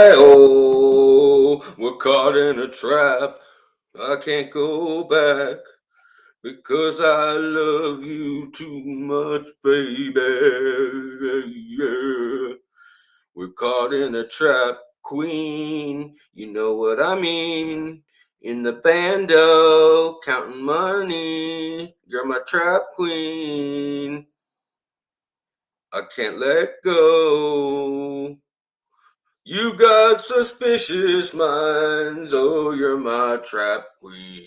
Hey-oh, we're caught in a trap. I can't go back because I love you too much, baby. Yeah. We're caught in a trap, queen. You know what I mean. In the bando, counting money. You're my trap queen. I can't let go. You got suspicious minds. Oh, you're my trap queen.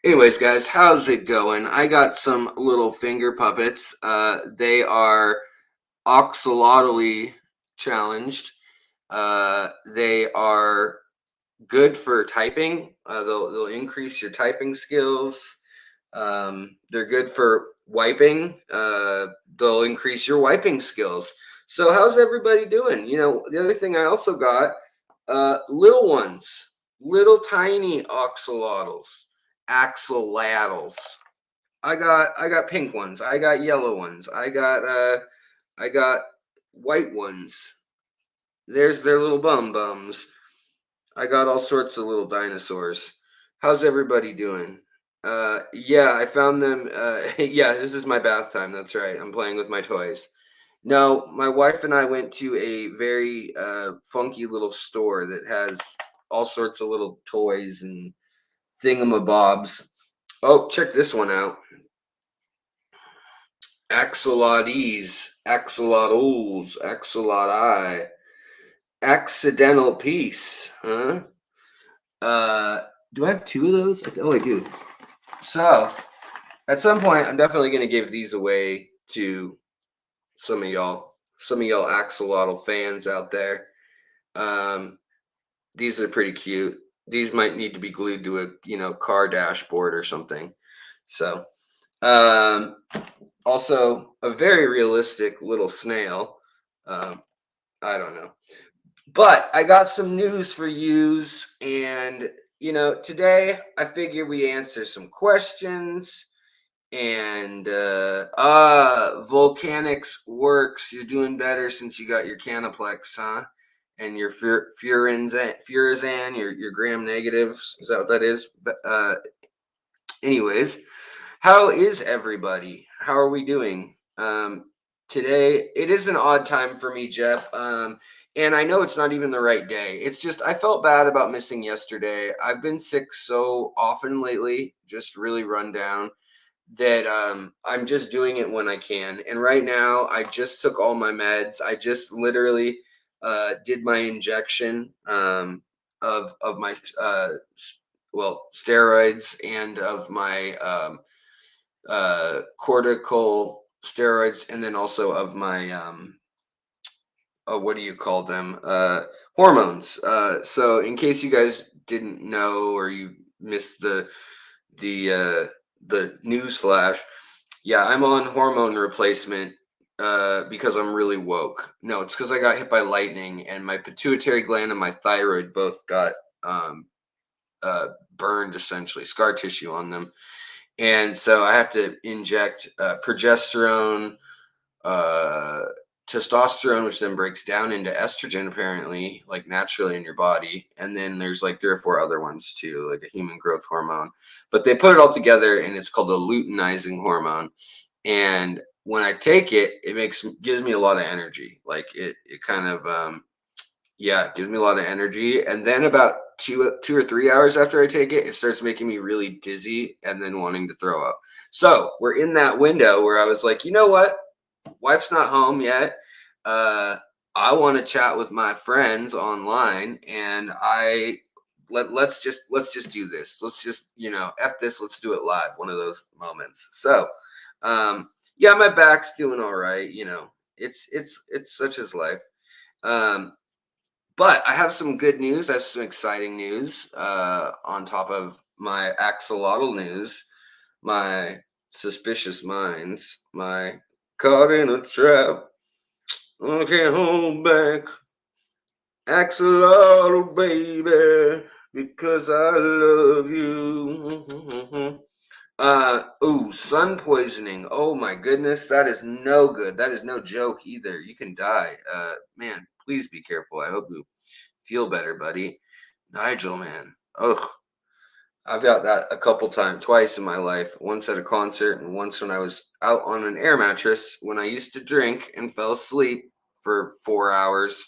Anyways, guys, how's it going? I got some little finger puppets. They are axolotl challenged. They are good for typing. They'll increase your typing skills. They're good for wiping. They'll increase your wiping skills. So how's everybody doing? You know, the other thing I also got, little ones, little tiny axolotls. I got pink ones. I got yellow ones. I got white ones. There's their little bums. I got all sorts of little dinosaurs. How's everybody doing? Yeah, I found them. Yeah, this is my bath time. That's right. I'm playing with my toys. No, my wife and I went to a very funky little store that has all sorts of little toys and thingamabobs. Oh, check this one out. Axolotls, axolotl, accidental piece, huh? Do I have two of those? Oh, I do. So, at some point, I'm definitely going to give these away to some of y'all axolotl fans out there. These are pretty cute. These might need to be glued to a car dashboard or something. So, also a very realistic little snail. I don't know, but I got some news for yous, and today I figure we answer some questions. And volcanics works. You're doing better since you got your Canaplex, huh? And your Furazan, your gram negatives. Is that what that is? Anyways, how is everybody? How are we doing? Today it is an odd time for me, Jeff. And I know it's not even the right day. It's just I felt bad about missing yesterday. I've been sick so often lately, just really run down, that I'm just doing it when I can. And right now, I just took all my meds. I just literally did my injection of my steroids and of my cortical steroids, and then also of my what do you call them? Hormones. So in case you guys didn't know or you missed the news flash, yeah, I'm on hormone replacement because I'm really woke. No, it's because I got hit by lightning and my pituitary gland and my thyroid both got burned, essentially scar tissue on them, and so I have to inject progesterone, testosterone, which then breaks down into estrogen, apparently, like naturally in your body. And then there's like 3 or 4 other ones too, like a human growth hormone. But they put it all together and it's called a luteinizing hormone. And when I take it, gives me a lot of energy. Like it kind of it gives me a lot of energy. And then about 2 or 3 hours after I take it, it starts making me really dizzy and then wanting to throw up. So we're in that window where I was like, you know what? Wife's not home yet. I want to chat with my friends online, and let's just do this. Let's just f this. Let's do it live. One of those moments. So, yeah, my back's doing all right. It's such as life. But I have some good news. I have some exciting news on top of my axolotl news, my suspicious minds, my caught in a trap. I can't hold back. Axolotl, baby, because I love you. Sun poisoning. Oh my goodness, that is no good. That is no joke either. You can die. Man, please be careful. I hope you, Feel better, buddy. Nigel, man. Ugh. I've got that a couple times, twice in my life. Once at a concert, and once when I was out on an air mattress when I used to drink and fell asleep for 4 hours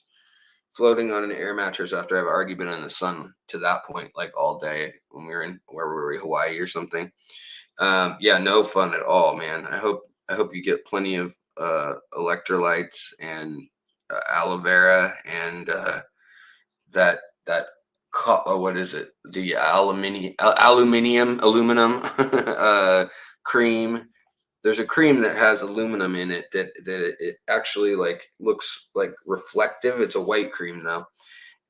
floating on an air mattress after I've already been in the sun to that point, like all day when we were in where we were, Hawaii or something. Yeah, no fun at all, man. I hope you get plenty of electrolytes and aloe vera and that that what is it? The aluminum cream. There's a cream that has aluminum in it that it actually like looks like reflective. It's a white cream though,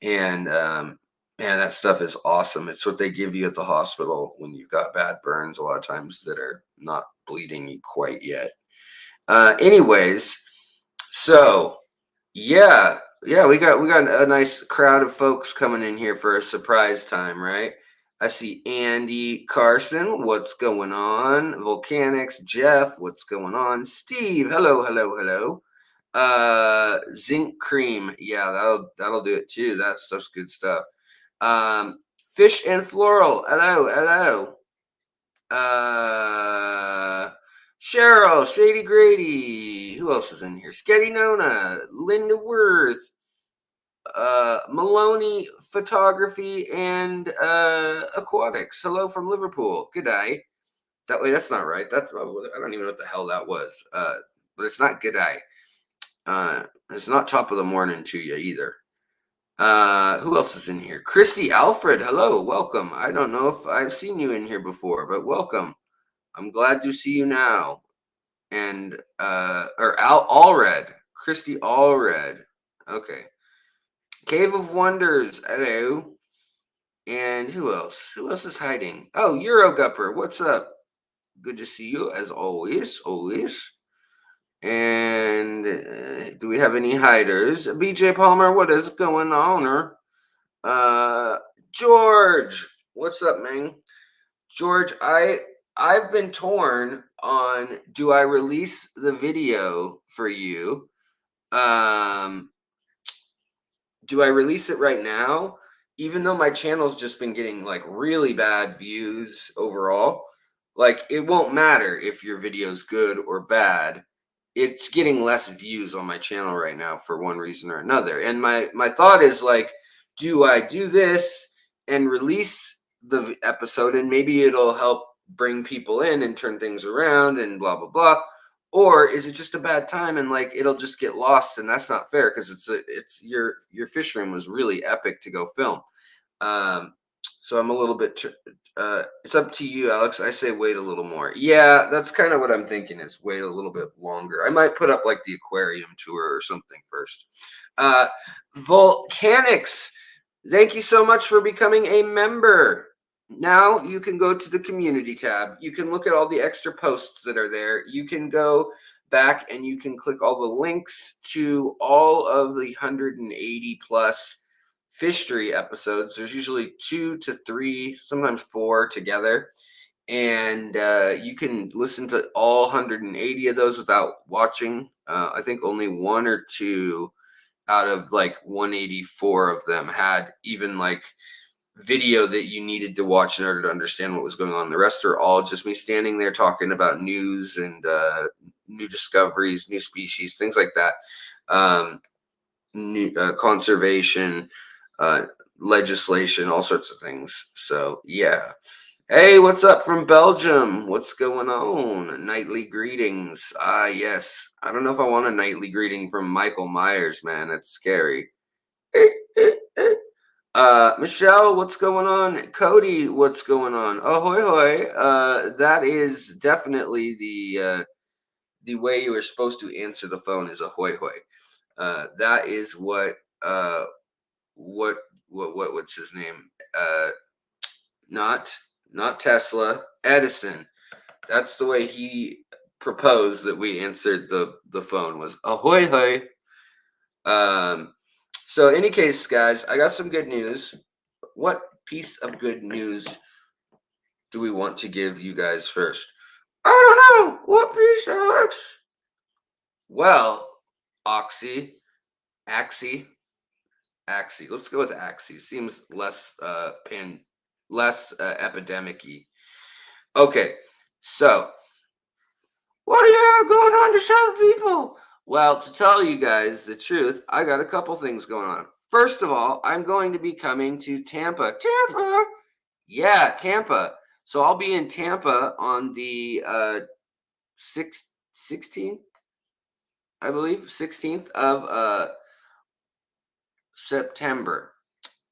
and man, that stuff is awesome. It's what they give you at the hospital when you've got bad burns a lot of times that are not bleeding quite yet. Anyways, so yeah, yeah, we got a nice crowd of folks coming in here for a surprise time, right? I see Andy Carson, what's going on? Volcanics, Jeff, what's going on? Steve, hello, hello, hello. Zinc cream, yeah, that'll do it too. That's good stuff. Fish and floral, hello, hello. Cheryl, Shady Grady. Who else is in here? Sketty Nona, Linda Worth, Maloney Photography, and Aquatics. Hello from Liverpool. Good day. That way, that's not right. That's I don't even know what the hell that was. But it's not good day. It's not top of the morning to you either. Who else is in here? Christy Alfred. Hello, welcome. I don't know if I've seen you in here before, but welcome. I'm glad to see you now. And or Allred. Christy Allred. Okay. Cave of Wonders. Hello. And who else? Who else is hiding? Oh, Eurogupper. What's up? Good to see you as always. Always. And do we have any hiders? BJ Palmer, what is going on? George, what's up, man? George, I've been torn on do I release the video for you? Do I release it right now? Even though my channel's just been getting like really bad views overall, like it won't matter if your video's good or bad. It's getting less views on my channel right now for one reason or another. And my thought is like, do I do this and release the episode and maybe it'll help bring people in and turn things around and blah blah blah, or is it just a bad time and like it'll just get lost? And that's not fair because it's your fish room was really epic to go film. So I'm a little bit it's up to you, Alex. I say wait a little more. Yeah, that's kind of what I'm thinking is wait a little bit longer. I might put up like the aquarium tour or something first. Volcanics, thank you so much for becoming a member. Now you can go to the community tab. You can look at all the extra posts that are there. You can go back and you can click all the links to all of the 180 plus Fishery episodes. There's usually 2 to 3, sometimes 4 together. And you can listen to all 180 of those without watching. I think only 1 or 2 out of like 184 of them had even like video that you needed to watch in order to understand what was going on. The rest are all just me standing there talking about news and new discoveries, new species, things like that. New conservation, legislation, all sorts of things. So yeah. Hey, what's up from Belgium? What's going on? Nightly greetings. Ah, yes. I don't know if I want a nightly greeting from Michael Myers, man. That's scary. Michelle, what's going on? Cody, what's going on? Ahoy hoy. That is definitely the way you were supposed to answer the phone is ahoy hoy. That is what's his name? Not Tesla, Edison. That's the way he proposed that we answered the phone was ahoy hoy. So in any case, guys, I got some good news. What piece of good news do we want to give you guys first? I don't know. What piece, Alex? Well, Axie, Axie. Let's go with Axie. Seems less epidemic-y. Okay, so what do you have going on to show people? Well, to tell you guys the truth, I got a couple things going on. First of all, I'm going to be coming to Tampa. Tampa? Yeah, Tampa. So I'll be in Tampa on the 16th, I believe, 16th of September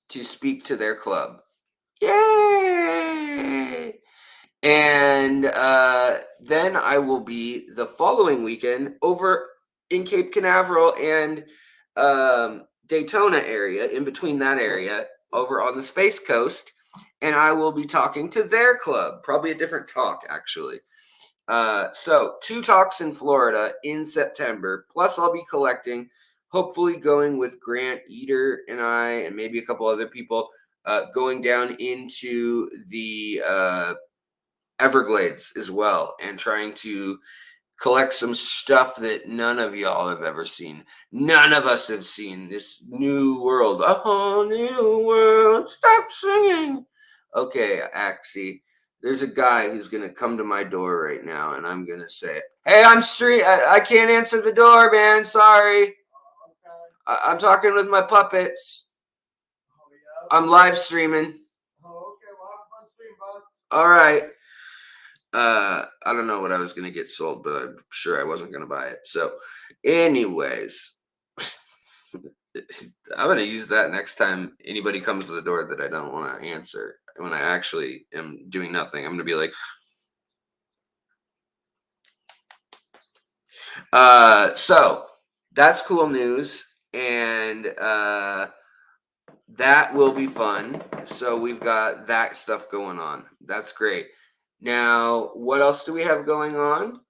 to speak to their club. Yay! And then I will be the following weekend over in Cape Canaveral and Daytona area, in between that area, over on the Space Coast. And I will be talking to their club, probably a different talk, actually. So 2 talks in Florida in September, plus I'll be collecting, hopefully going with Grant Eater and I, and maybe a couple other people, going down into the Everglades as well, and trying to collect some stuff that none of y'all have ever seen. None of us have seen this new world, a whole new world. Stop singing. Okay, Axie. There's a guy who's gonna come to my door right now, and I'm gonna say, "Hey, I can't answer the door, man. Sorry. I'm talking with my puppets. I'm live streaming. All right. I don't know what I was gonna get sold, but I'm sure I wasn't gonna buy it. So, anyways, I'm gonna use that next time anybody comes to the door that I don't want to answer. When I actually am doing nothing, I'm gonna be like, so that's cool news, and that will be fun. So we've got that stuff going on. That's great. Now, what else do we have going on?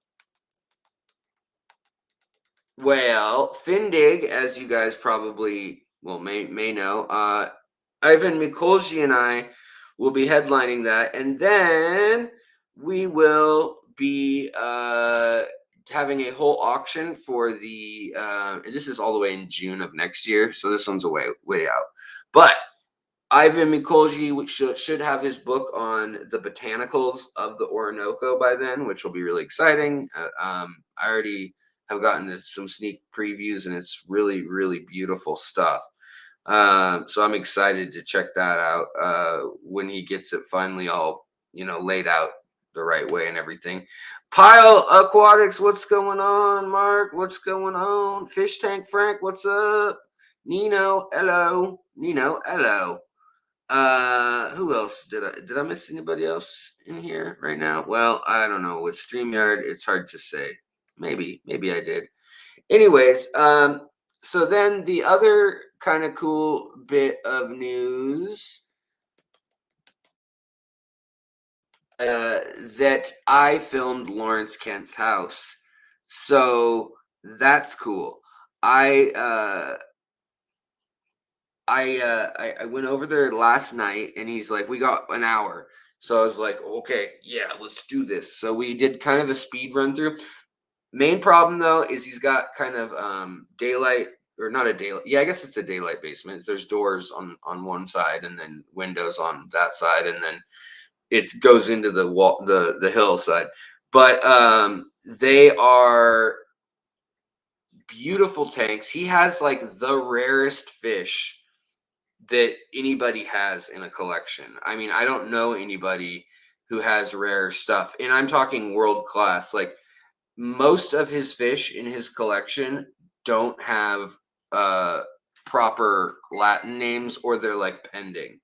Well, Findig, as you guys probably may know, Ivan Mikolji and I will be headlining that, and then we will be having a whole auction for the. This is all the way in June of next year, so this one's way out. But Ivan Mikolji should have his book on the botanicals of the Orinoco by then, which will be really exciting. I already have gotten some sneak previews, and it's really, really beautiful stuff. So I'm excited to check that out when he gets it finally all, laid out the right way and everything. Pile Aquatics, what's going on? Mark, what's going on? Fish Tank Frank, what's up? Nino, hello. Nino, hello. Who else did I miss anybody else in here right now? Well, I don't know. With StreamYard, it's hard to say. Maybe I did. Anyways, so then the other kind of cool bit of news that I filmed Lawrence Kent's house. So that's cool. I went over there last night, and he's like, "We got an hour." So I was like, "Okay, yeah, let's do this." So we did kind of a speed run through. Main problem though is he's got kind of daylight, or not a daylight. Yeah, I guess it's a daylight basement. There's doors on one side, and then windows on that side, and then it goes into the wall, the hillside. But they are beautiful tanks. He has like the rarest fish that anybody has in a collection. I mean, I don't know anybody who has rare stuff, and I'm talking world class. Like, most of his fish in his collection don't have proper Latin names, or they're like pending.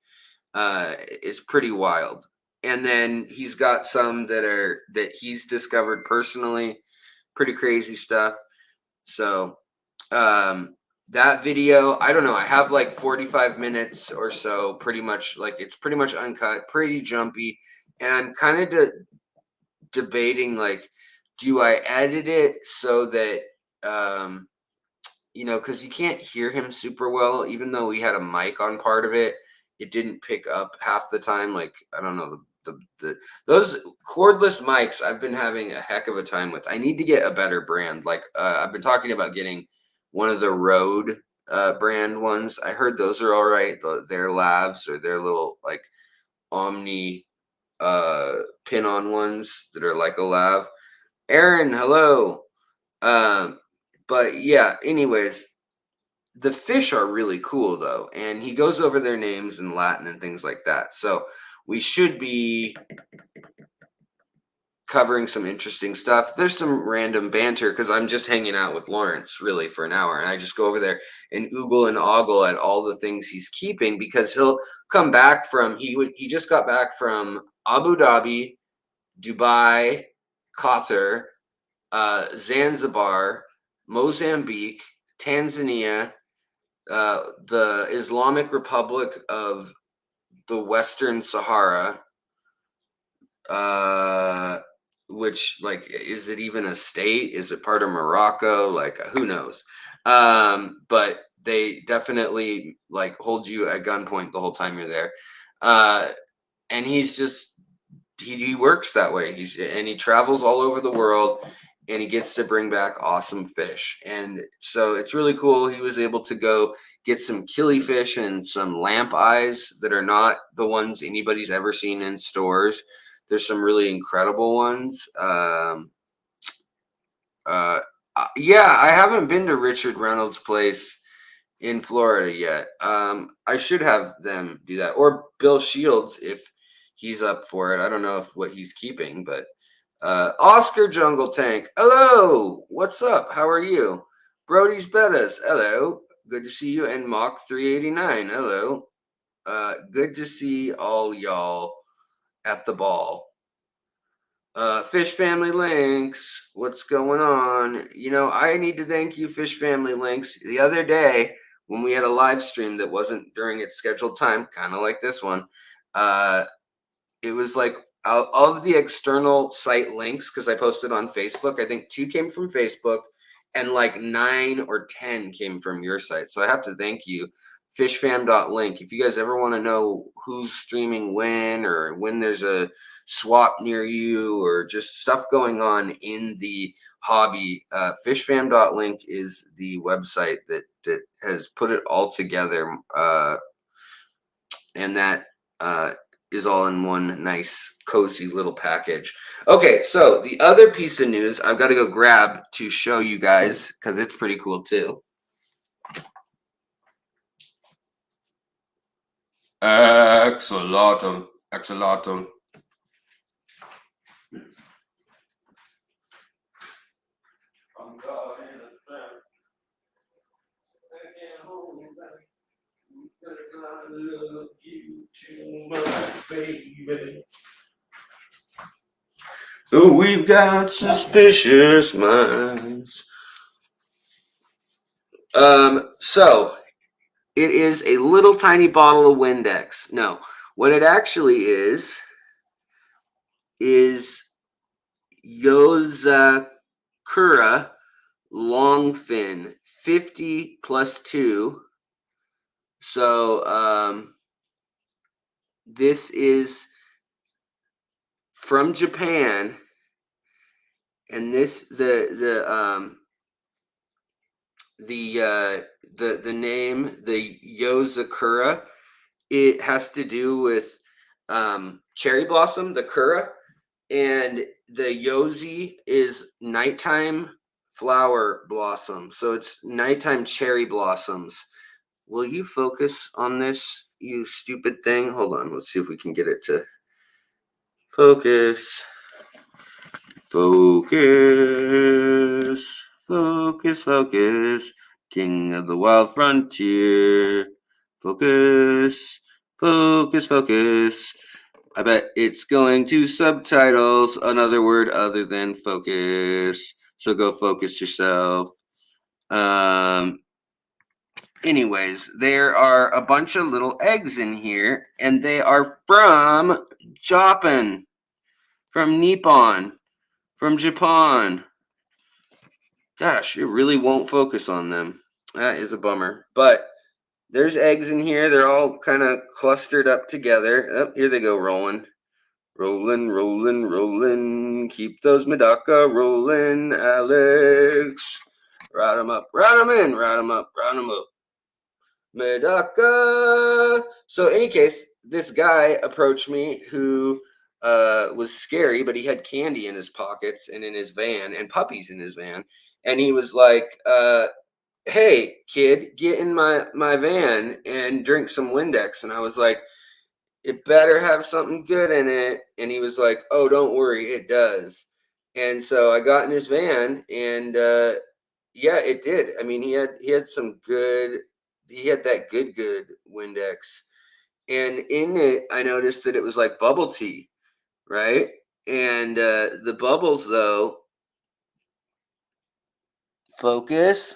It's pretty wild. And then he's got some that he's discovered personally. Pretty crazy stuff. So that video, I don't know, I have like 45 minutes or so, pretty much, like, it's pretty much uncut, pretty jumpy, and I'm kind of debating, like, do I edit it so that because you can't hear him super well, even though we had a mic on part of it, it didn't pick up half the time. Like, I don't know, those cordless mics I've been having a heck of a time with. I need to get a better brand. Like, I've been talking about getting one of the Rode brand ones. I heard those are all right. Their lavs or their little like Omni pin-on ones that are like a lav. Aaron, hello. But yeah, anyways, the fish are really cool though, and he goes over their names in Latin and things like that. So we should be covering some interesting stuff. There's some random banter because I'm just hanging out with Lawrence really for an hour, and I just go over there and oogle and ogle at all the things he's keeping because he'll come back from he just got back from Abu Dhabi, Dubai, Qatar, Zanzibar, Mozambique, Tanzania, the Islamic Republic of the Western Sahara, which like is it even a state? Is it part of Morocco? Like who knows? But they definitely like hold you at gunpoint the whole time you're there. And he's just he works that way. He travels all over the world, and he gets to bring back awesome fish. And so it's really cool. He was able to go get some killifish and some lamp eyes that are not the ones anybody's ever seen in stores. There's some really incredible ones. Yeah, I haven't been to Richard Reynolds' place in Florida yet. I should have them do that, or Bill Shields if he's up for it. I don't know what he's keeping, but Oscar Jungle Tank, hello, what's up? How are you? Brody's Bettas, hello, good to see you. And Mach 389, hello. Good to see all y'all at the ball. Fish Family Links, what's going on? You know, I need to thank you, Fish Family Links. The other day, when we had a live stream that wasn't during its scheduled time, kind of like this one, it was like out of the external site links, because I posted on Facebook, I think 2 came from Facebook and like 9 or 10 came from your site. So I have to thank you. Fishfam.link. If you guys ever want to know who's streaming when, or when there's a swap near you, or just stuff going on in the hobby, fishfam.link is the website that has put it all together, and that is all in one nice cozy little package. Okay, so the other piece of news I've got to go grab to show you guys because it's pretty cool too. Axolotl. I love you too much, baby. Oh, we've got suspicious minds. So it is a little tiny bottle of Windex. No, what it actually is Yozakura Longfin 50 plus 2. So this is from Japan, and this the name, the Yozakura, it has to do with cherry blossom, the kura, and the yozi is nighttime flower blossom. So it's nighttime cherry blossoms. Will you focus on this, you stupid thing? Hold on, let's see if we can get it to focus. Focus. King of the wild frontier. Focus. I bet it's going to subtitles, another word other than focus. So go focus yourself. Anyways, there are a bunch of little eggs in here, and they are from Japan, from Nippon, from Japan. Gosh, it really won't focus on them. That is a bummer. But there's eggs in here. They're all kind of clustered up together. Oh, here they go, rolling. Rolling. Keep those Medaka rolling, Alex. Ride them up, ride them in, ride them up, ride them up. Medaka. So, any case, this guy approached me who was scary, but he had candy in his pockets and in his van and puppies in his van. And he was like, hey, kid, get in my van and drink some Windex. And I was like, it better have something good in it. And he was like, oh, don't worry, it does. And so I got in his van, and yeah, it did. I mean, he had some good. He had that good Windex, and in it, I noticed that it was like bubble tea, right? And the bubbles, though, focus,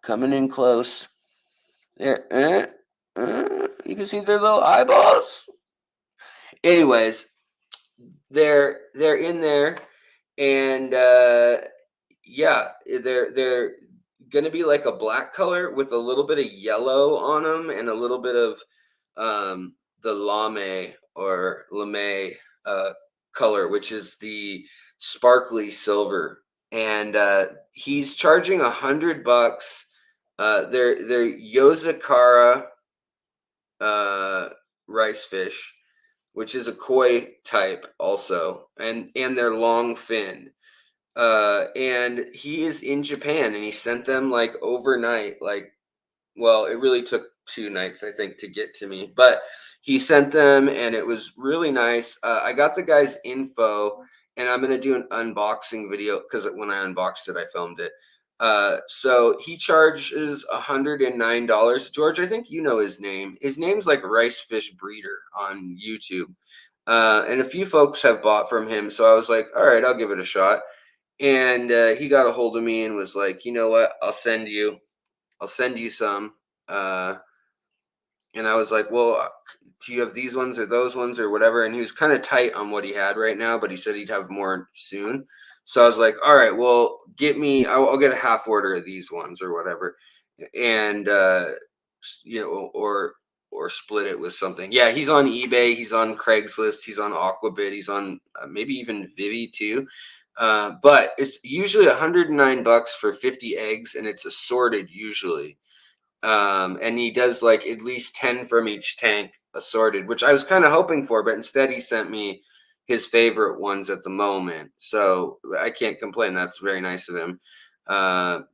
coming in close. There, you can see their little eyeballs. Anyways, they're in there, and yeah, they're gonna be like a black color with a little bit of yellow on them and a little bit of the lame color, which is the sparkly silver. And he's charging $100. They're Yozakara rice fish, which is a koi type also, and they're long finned. And he is in Japan, and he sent them like overnight. Like, well, it really took 2 nights, I think, to get to me, but he sent them, and it was really nice. I got the guy's info, and I'm gonna do an unboxing video because when I unboxed it, I filmed it. So he charges $109. George, I think you know his name. His name's like Rice Fish Breeder on YouTube. And a few folks have bought from him, so I was like, all right, I'll give it a shot. And he got a hold of me and was like, you know what, I'll send you some. uh and I was like, well, do you have these ones or those ones or whatever? And he was kind of tight on what he had right now, but he said he'd have more soon. So I was like, all right, well, I'll get a half order of these ones or whatever. And or split it with something. Yeah, he's on eBay, he's on Craigslist, he's on Aquabit, he's on maybe even Vivi too. But it's usually $109 for 50 eggs, and it's assorted usually. And he does like at least 10 from each tank assorted, which I was kind of hoping for, but instead he sent me his favorite ones at the moment. So I can't complain. That's very nice of him. But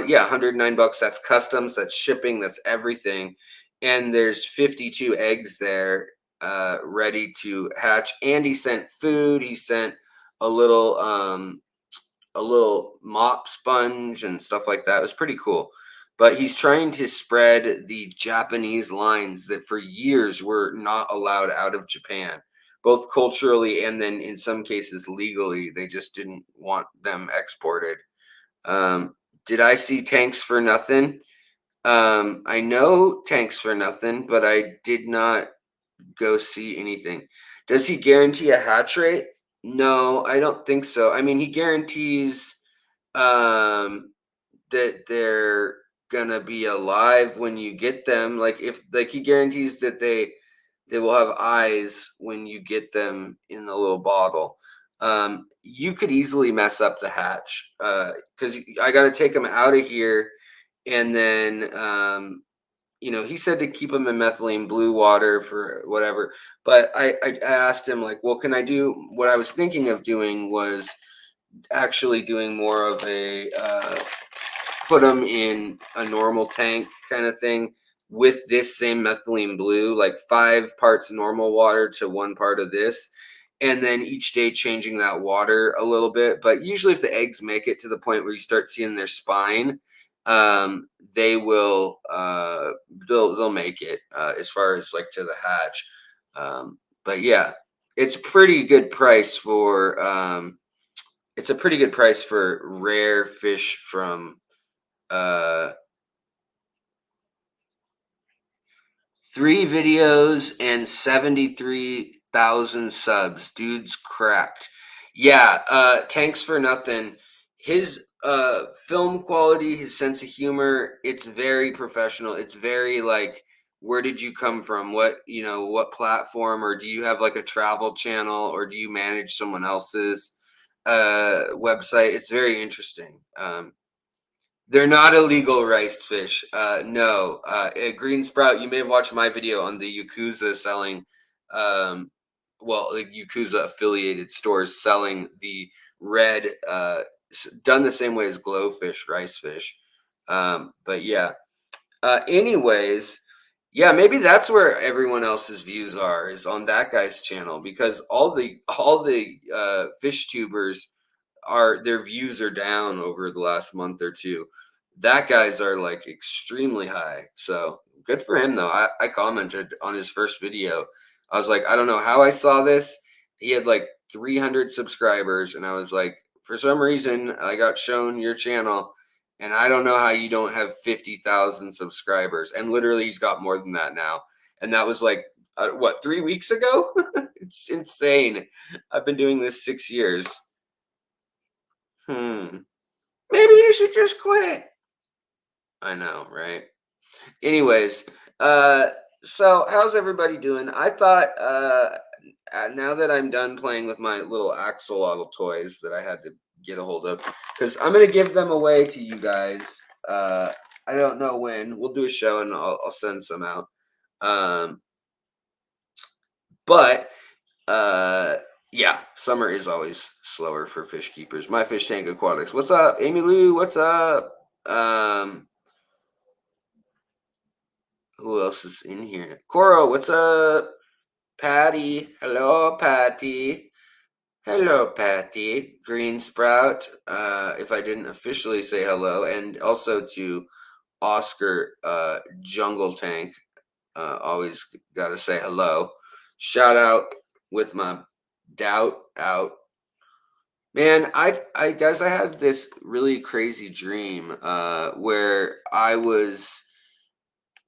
yeah, $109. That's customs, that's shipping, that's everything. And there's 52 eggs there, ready to hatch. And he sent food. He sent a little a little mop sponge and stuff like that. It was pretty cool. But he's trying to spread the Japanese lines that for years were not allowed out of Japan, both culturally and then in some cases legally. They just didn't want them exported. Did I see Tanks for Nothing? I know Tanks for Nothing, but I did not go see anything. Does he guarantee a hatch rate? No, I don't think so. I mean, he guarantees um that they're gonna be alive when you get them. Like, if like he guarantees that they will have eyes when you get them in the little bottle. You could easily mess up the hatch because I got to take them out of here, and then he said to keep them in methylene blue water for whatever. But I asked him, like, well, can I do what I was thinking of doing was actually doing more of a put them in a normal tank kind of thing with this same methylene blue, like 5 parts normal water to 1 part of this, and then each day changing that water a little bit. But usually if the eggs make it to the point where you start seeing their spine, they will they'll make it as far as like to the hatch. But yeah, it's a pretty good price for rare fish from uh 3 videos and 73,000 subs. Dude's cracked. Yeah, Tanks for Nothing. His film quality, his sense of humor, it's very professional. It's very like, where did you come from? What platform, or do you have like a travel channel, or do you manage someone else's website? It's very interesting. They're not illegal rice fish. No. Green Sprout, you may have watched my video on the Yakuza selling, um, well, like Yakuza affiliated stores selling the red, done the same way as glowfish, rice fish. But yeah. Anyways, yeah, maybe that's where everyone else's views are is on that guy's channel because all the fish tubers are their views are down over the last month or two. That guy's are like extremely high. So good for him though. I commented on his first video. I was like, I don't know how I saw this. He had like 300 subscribers, and I was like, for some reason, I got shown your channel, and I don't know how you don't have 50,000 subscribers. And literally, he's got more than that now. And that was like, what, 3 weeks ago? It's insane. I've been doing this 6 years. Hmm. Maybe you should just quit. I know, right? Anyways, uh, so how's everybody doing? I thought now that I'm done playing with my little axolotl toys that I had to get a hold of, because I'm gonna give them away to you guys. Uh, I don't know when. We'll do a show and I'll send some out. Um, but yeah, summer is always slower for fish keepers. My Fish Tank Aquatics. What's up, Amy Lou? What's up? Who else is in here? Coro, what's up? Patty. Hello, Patty. Hello, Patty. Green Sprout. If I didn't officially say hello, and also to Oscar Jungle Tank. Always gotta say hello. Shout out with my doubt out. Man, I guys, I had this really crazy dream where I was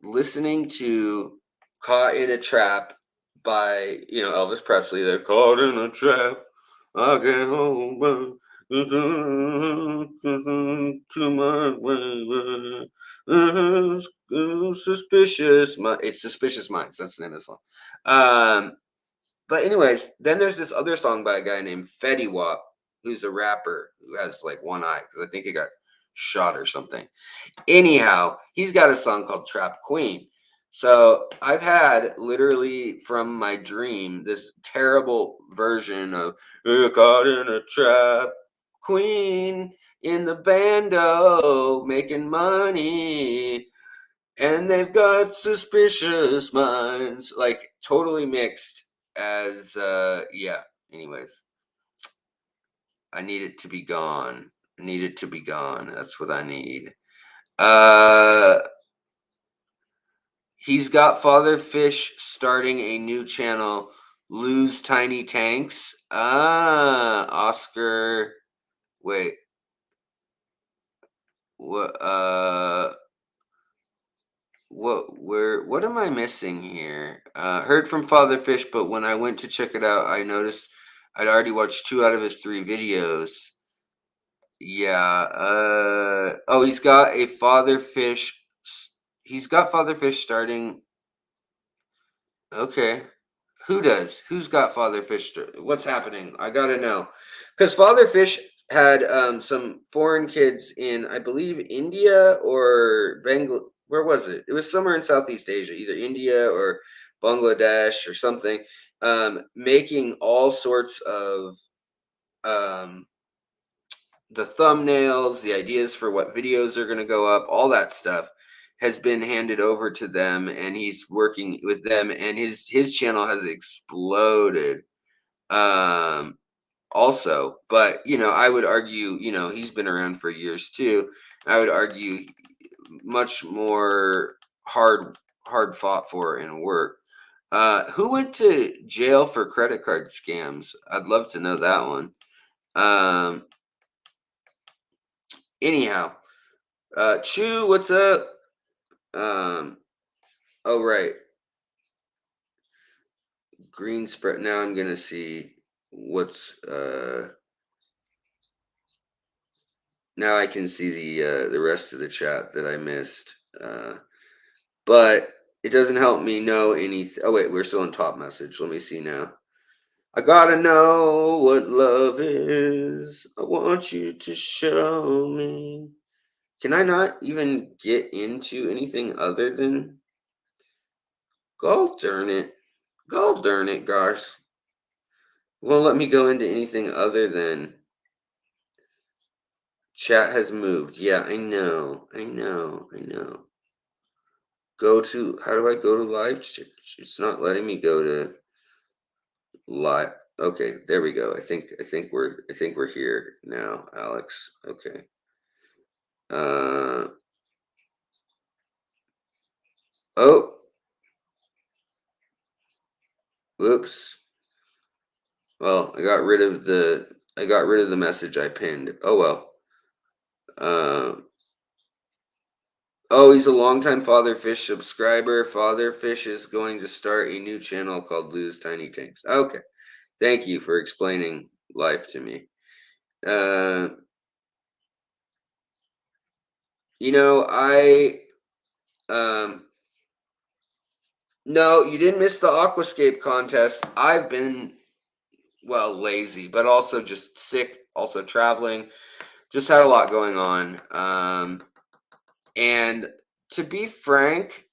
listening to Caught in a Trap by, Elvis Presley. They're caught in a trap. I can't hold back. Too much suspicious. It's Suspicious Minds. That's the name of the song. But anyways, then there's this other song by a guy named Fetty Wap, who's a rapper who has like one eye because I think he got shot or something. Anyhow, he's got a song called Trap Queen. So I've had literally from my dream this terrible version of "You're caught in a trap, queen in the bando, making money, and they've got suspicious minds," like totally mixed as yeah. Anyways, I need it to be gone. I need it to be gone. That's what I need. Uh He's got Father Fish starting a new channel, Lose Tiny Tanks. Oscar. Wait, what? What am I missing here? Heard from Father Fish, but when I went to check it out, I noticed I'd already watched 2 out of his 3 videos. Yeah. Oh, he's got a Father Fish. He's got Father Fish starting. Okay. Who does? Who's got Father Fish? What's happening? I gotta know, because Father Fish had some foreign kids in, I believe, India or Bangla. Where was it? It was somewhere in Southeast Asia, either India or Bangladesh or something, making all sorts of um, the thumbnails, the ideas for what videos are going to go up, all that stuff has been handed over to them, and he's working with them, and his channel has exploded. Um, Also, but I would argue, he's been around for years too. I would argue much more hard fought for and work. Who went to jail for credit card scams? I'd love to know that one. Um, Anyhow, Chew, what's up? Um, oh right, green spread. Now I'm gonna see what's now I can see the rest of the chat that I missed. But it doesn't help me know anything. Oh wait, we're still in top message. Let me see now. I gotta know what love is. I want you to show me. Can I not even get into anything other than God darn it. God darn it, gosh. Won't let me go into anything other than chat has moved. Yeah, I know. I know. I know. Go to, how do I go to live? It's not letting me go to live. Okay, there we go. I think we're here now, Alex. Okay. Uh oh, whoops. Well, I got rid of the message I pinned. Oh well. Uh oh, he's a longtime Father Fish subscriber. Father Fish is going to start a new channel called Lou's Tiny Tanks. Okay. Thank you for explaining life to me. Uh I um no, you didn't miss the aquascape contest. I've been, well, lazy, but also just sick, also traveling. Just had a lot going on. And to be frank,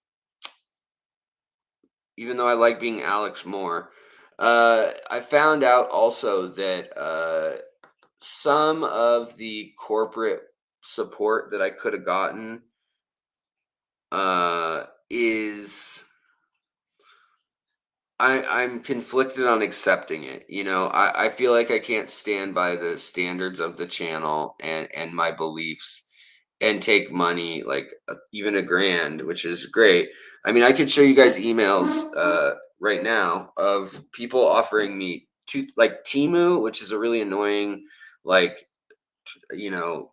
even though I like being Alex more, I found out also that some of the corporate support that I could have gotten is I'm conflicted on accepting it. I feel like I can't stand by the standards of the channel and my beliefs and take money like even a grand, which is great. I mean, I could show you guys emails right now of people offering me to like Timu, which is a really annoying, like you know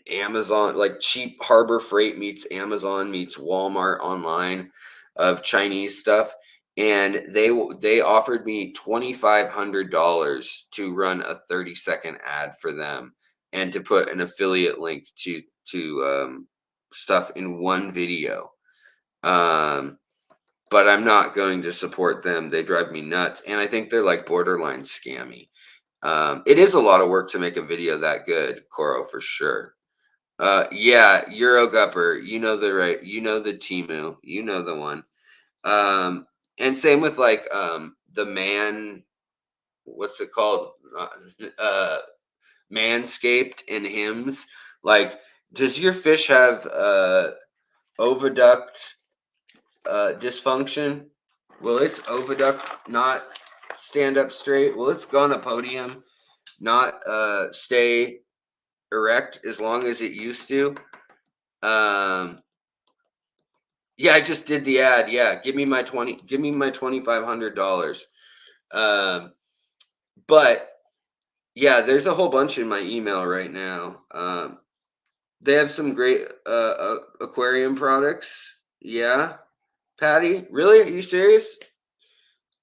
Amazon, like cheap Harbor Freight meets Amazon meets Walmart online of Chinese stuff. And they offered me $2,500 to run a 30-second ad for them and to put an affiliate link to stuff in one video. Um, but I'm not going to support them. They drive me nuts, and I think they're like borderline scammy. It is a lot of work to make a video that good, Coro, for sure. Yeah, Eurogupper, you know the Timu, you know the one. Um, and same with like the man, what's it called? Manscaped and hymns. Like, does your fish have oviduct dysfunction? Will its oviduct not stand up straight? Will its go on a podium not stay erect as long as it used to? Yeah, I just did the ad. Yeah, give me my $2,500. Um, but yeah, there's a whole bunch in my email right now. They have some great aquarium products. Yeah, Patty, really? Are you serious?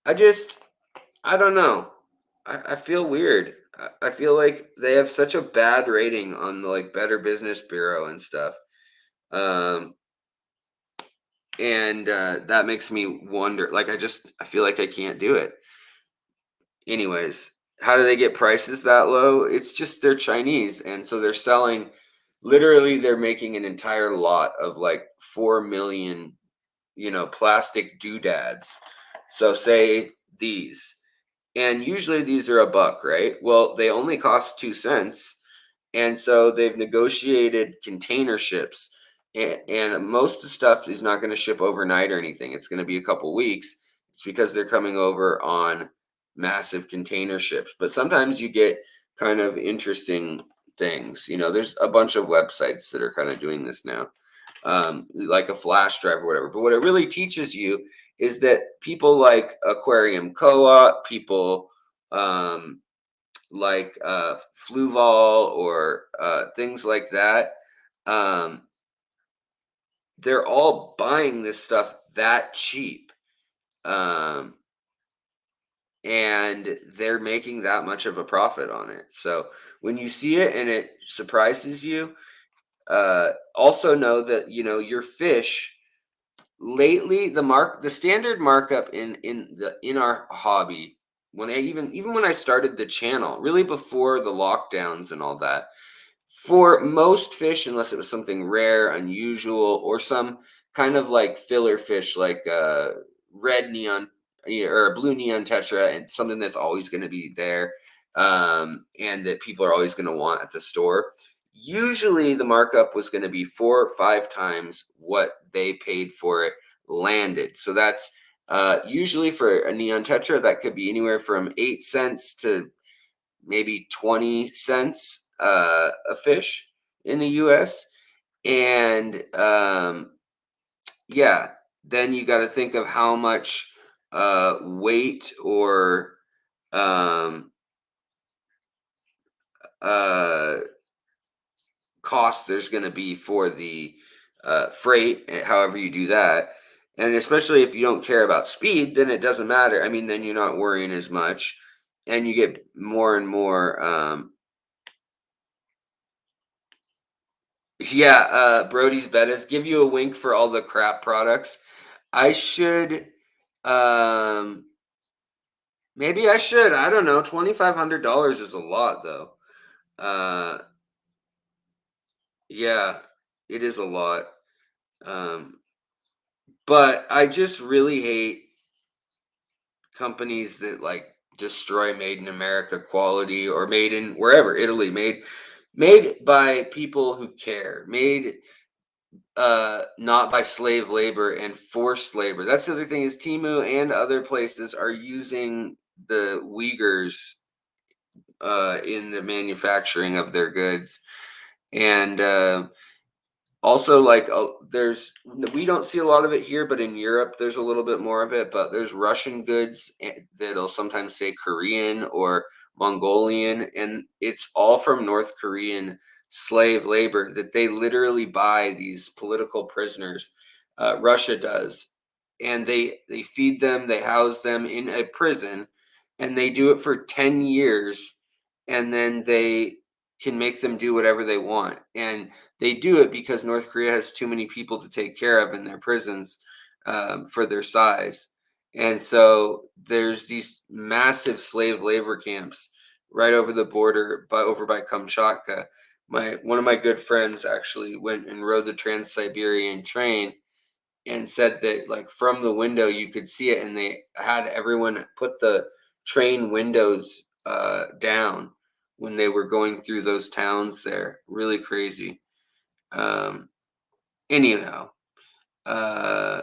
I just, I don't know. I feel weird. I feel like they have such a bad rating on the like Better Business Bureau and stuff. Um, and that makes me wonder, like I feel like I can't do it. Anyways, how do they get prices that low? It's just they're Chinese, and so they're selling, literally they're making an entire lot of like 4 million plastic doodads. So say these, and usually these are $1, right? Well, they only cost 2 cents. And so they've negotiated container ships, and most of the stuff is not going to ship overnight or anything. It's going to be a couple weeks. It's because they're coming over on massive container ships. But sometimes you get kind of interesting things. There's a bunch of websites that are kind of doing this now, like a flash drive or whatever. But what it really teaches you is that people like Aquarium Co-op, people like Fluval or things like that, um, they're all buying this stuff that cheap. Um, and they're making that much of a profit on it. So when you see it and it surprises you, also know that your fish lately, the standard markup in our hobby, when I even when I started the channel, really before the lockdowns and all that, For most fish, unless it was something rare, unusual, or some kind of like filler fish, like red neon, yeah, or a blue neon tetra, and something that's always going to be there, and that people are always going to want at the store. Usually, the markup was going to be 4 or 5 times what they paid for it landed. So that's usually for a neon tetra, that could be anywhere from 8 cents to maybe 20 cents a fish in the US. And yeah, then you got to think of how much weight or um, uh, cost there's going to be for the freight, however you do that. And especially if you don't care about speed, then it doesn't matter. I mean, then you're not worrying as much and you get more and more. Yeah, Brody's Bettas give you a wink for all the crap products. I should, um, maybe I should. I don't know. $2,500 is a lot, though. Uh, yeah, it is a lot. Um, but I just really hate companies that like destroy made in America quality or made in wherever Italy made by people who care, made not by slave labor and forced labor. That's the other thing is Timu and other places are using the Uyghurs in the manufacturing of their goods. And also, like, there's we don't see a lot of it here, but in Europe, there's a little bit more of it. But there's Russian goods that'll sometimes say Korean or Mongolian, and it's all from North Korean slave labor that they literally buy these political prisoners. Russia does, and they feed them, they house them in a prison, and they do it for 10 years, and then they can make them do whatever they want. And they do it because North Korea has too many people to take care of in their prisons for their size. And so there's these massive slave labor camps right over the border, over by Kamchatka. One of my good friends actually went and rode the Trans-Siberian train and said that like from the window you could see it, and they had everyone put the train windows down when they were going through those towns there. Really crazy. um Anyhow, uh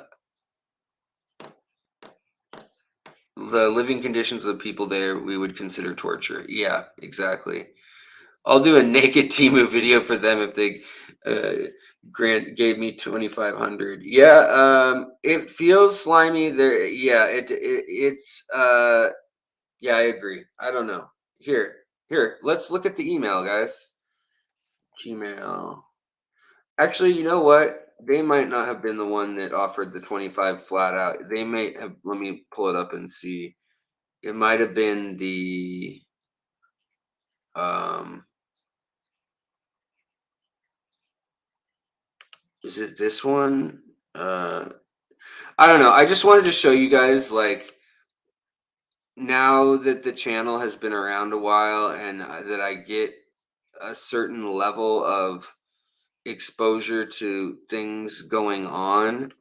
the living conditions of the people there we would consider torture. Yeah, exactly. I'll do a naked Timu video for them if they grant gave me 2,500. Yeah, it feels slimy there. Yeah, it's yeah, I agree. I don't know. Here, let's look at the email, guys. Gmail. Actually, you know what? They might not have been the one that offered the 25 flat out. They may have. Let me pull it up and see. It might have been the um. Is it this one? Uh, I don't know. I just wanted to show you guys, like, now that the channel has been around a while and that I get a certain level of exposure to things going on.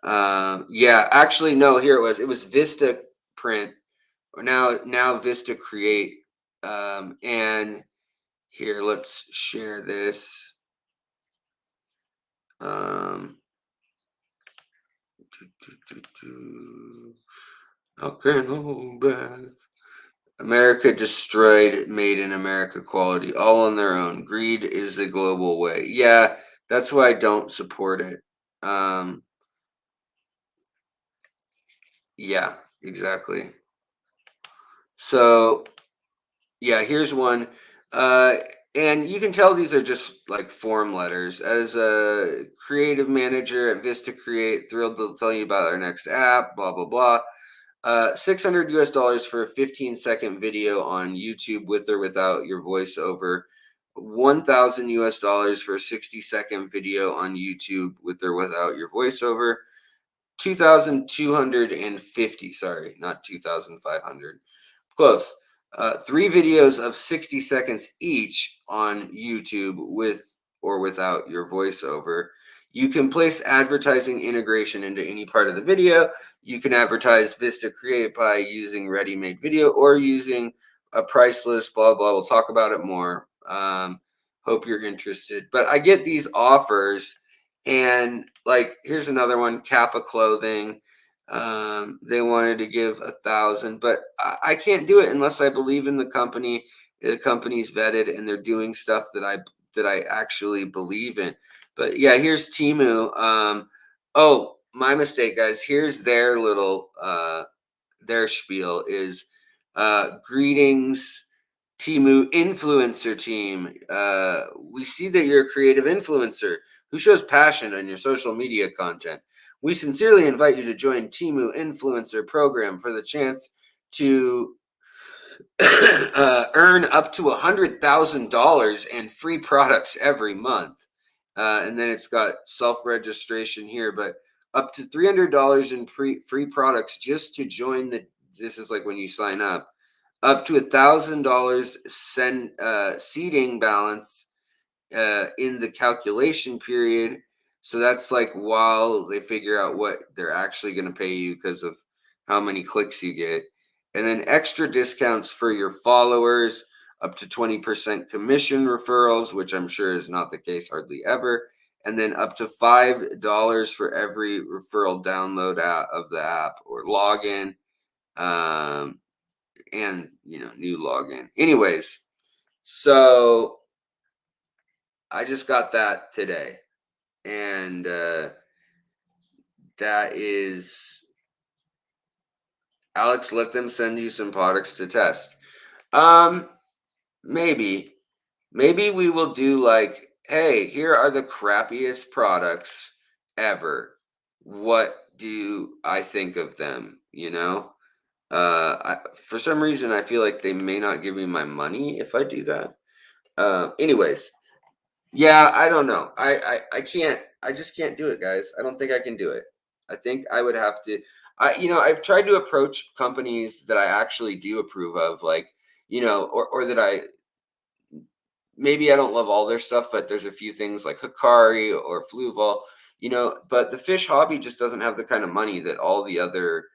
Yeah, actually, no. Here it was. It was Vista Print, or now Vista Create. And here, let's share this. Um, Okay, no bad. America destroyed made in America quality all on their own. Greed is the global way. Yeah, that's why I don't support it. Um, yeah, exactly. So, yeah, here's one. Uh, and you can tell these are just like form letters. As a creative manager at Vista Create, thrilled to tell you about our next app, blah, blah, blah. $600 for a 15-second video on YouTube with or without your voiceover. $1,000 for a 60-second video on YouTube with or without your voiceover. 2,250. Sorry, not 2,500. Close. 3 videos of 60 seconds each on YouTube with or without your voiceover. You can place advertising integration into any part of the video. You can advertise Vista Create by using ready-made video or using a price list, blah, blah. We'll talk about it more. Hope you're interested. But I get these offers, and like, here's another one, Kappa Clothing. They wanted to give 1,000, but I can't do it unless I believe in the company. The company's vetted and they're doing stuff that I actually believe in. But yeah, here's Temu. Oh, my mistake, guys. Here's their little their spiel is greetings, Temu influencer team. We see that you're a creative influencer who shows passion on your social media content. We sincerely invite you to join Temu Influencer Program for the chance to earn up to $100,000 and free products every month. And then it's got self-registration here, but up to $300 in free products just to join the. This is like when you sign up. Up to $1,000 seeding balance in the calculation period. So that's like while they figure out what they're actually going to pay you because of how many clicks you get. And then extra discounts for your followers, up to 20% commission referrals, which I'm sure is not the case hardly ever. And then up to $5 for every referral download of the app or login. And new login. Anyways, so I just got that today, and that is Alex. Let them send you some products to test. Maybe we will do like, hey, here are the crappiest products ever. What do I think of them? For some reason, I feel like they may not give me my money if I do that. Anyways, yeah, I don't know. I can't. I just can't do it, guys. I don't think I can do it. I think I would have to. I've tried to approach companies that I actually do approve of, like, or that I maybe I don't love all their stuff, but there's a few things like Hikari or Fluval, but the fish hobby just doesn't have the kind of money that all the other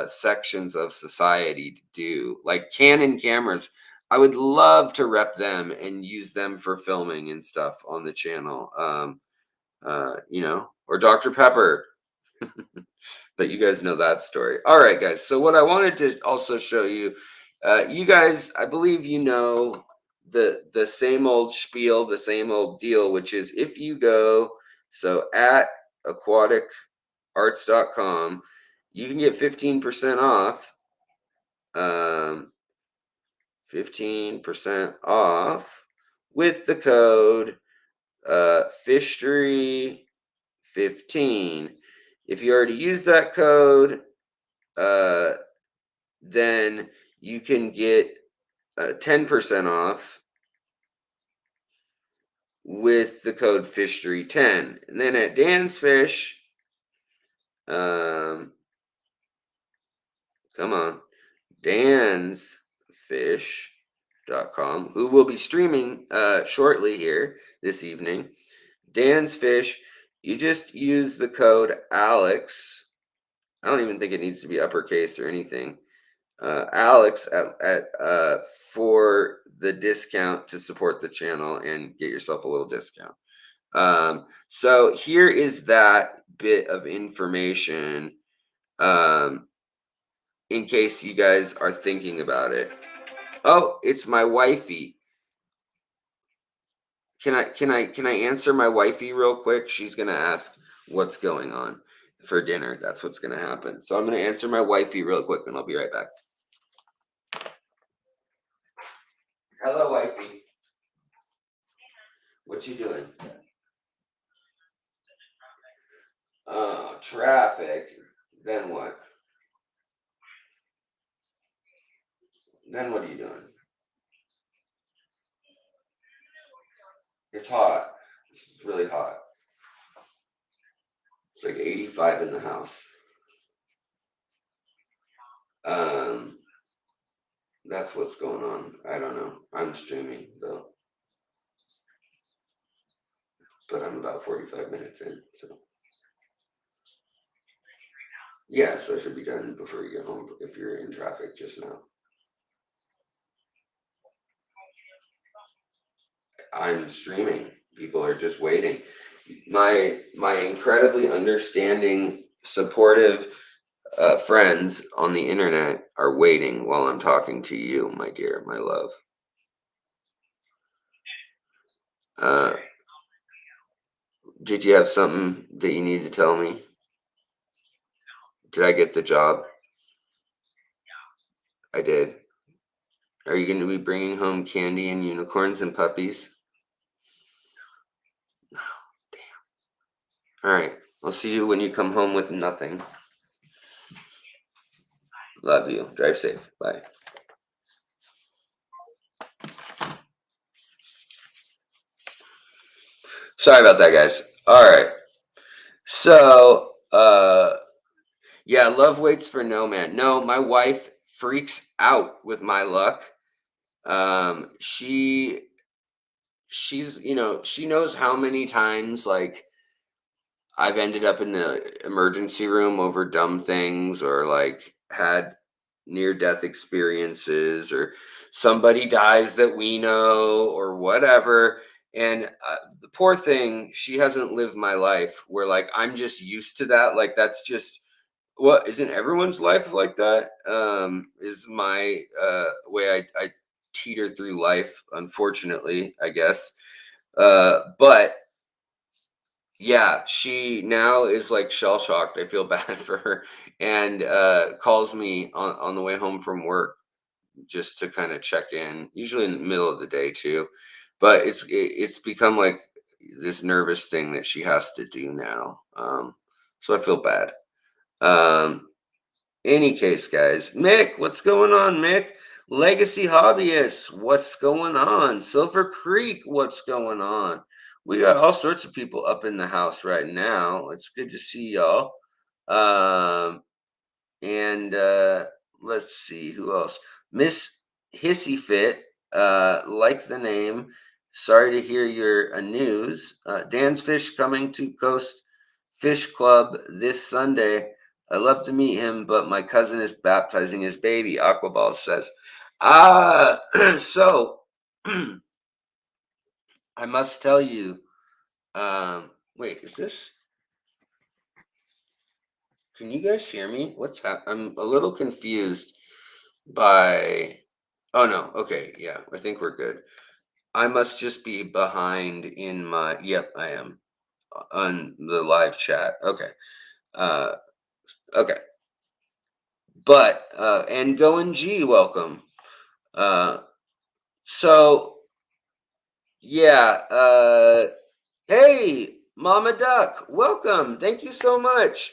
sections of society do. Like Canon cameras, I would love to rep them and use them for filming and stuff on the channel. Or Dr. Pepper. But you guys know that story. All right, guys. So what I wanted to also show you, you guys, I believe the same old spiel, the same old deal, which is if you go at aquaticarts.com, you can get 15% off. 15% off with the code Fishtory15. If you already use that code, then you can get 10% off with the code Fishtory10. And then at Dan's Fish, come on, dansfish.com, who will be streaming shortly here this evening. Dan's Fish, you just use the code Alex. I don't even think it needs to be uppercase or anything. Alex for the discount to support the channel and get yourself a little discount. So here is that bit of information in case you guys are thinking about it. Oh, it's my wifey. Can I answer my wifey real quick? She's gonna ask what's going on for dinner. That's what's gonna happen. So I'm gonna answer my wifey real quick, and I'll be right back. Hello, wifey. What you doing? Traffic. Then what? Then what are you doing? It's hot. It's really hot. It's like 85 in the house. That's what's going on. I don't know. I'm streaming though, but I'm about 45 minutes in. So yeah, so I should be done before you get home if you're in traffic just now. I'm streaming. People are just waiting. My incredibly understanding, supportive friends on the internet are waiting while I'm talking to you, my dear, my love. Uh, did you have something that you need to tell me? Did I get the job? I did. Are you going to be bringing home candy and unicorns and puppies? All right. I'll see you when you come home with nothing. Love you. Drive safe. Bye. Sorry about that, guys. All right. So, yeah, love waits for no man. No, my wife freaks out with my luck. She's, she knows how many times like I've ended up in the emergency room over dumb things or like had near death experiences or somebody dies that we know or whatever. And the poor thing, she hasn't lived my life where like I'm just used to that. Like that's just what isn't everyone's life like that? Is my way I teeter through life, unfortunately, I guess. But yeah, she now is like shell shocked. I feel bad for her and calls me on the way home from work just to kind of check in, usually in the middle of the day too. But it's become like this nervous thing that she has to do now. So I feel bad. Um, any case, guys. Mick, what's going on, Mick? Legacy Hobbyists, what's going on? Silver Creek, what's going on? We got all sorts of people up in the house right now. It's good to see y'all. Um, and let's see who else. Miss Hissy Fit, like the name. Sorry to hear your news. Dan's Fish coming to Coast Fish Club this Sunday. I love to meet him, but my cousin is baptizing his baby. Aquaball says. So I must tell you. Wait, is this? Can you guys hear me? What's I'm a little confused by. Oh no. Okay. Yeah. I think we're good. I must just be behind in my. Yep, I am on the live chat. Okay. Uh. Okay. But and going G, welcome. Uh. So yeah. Hey, Mama Duck, welcome. Thank you so much.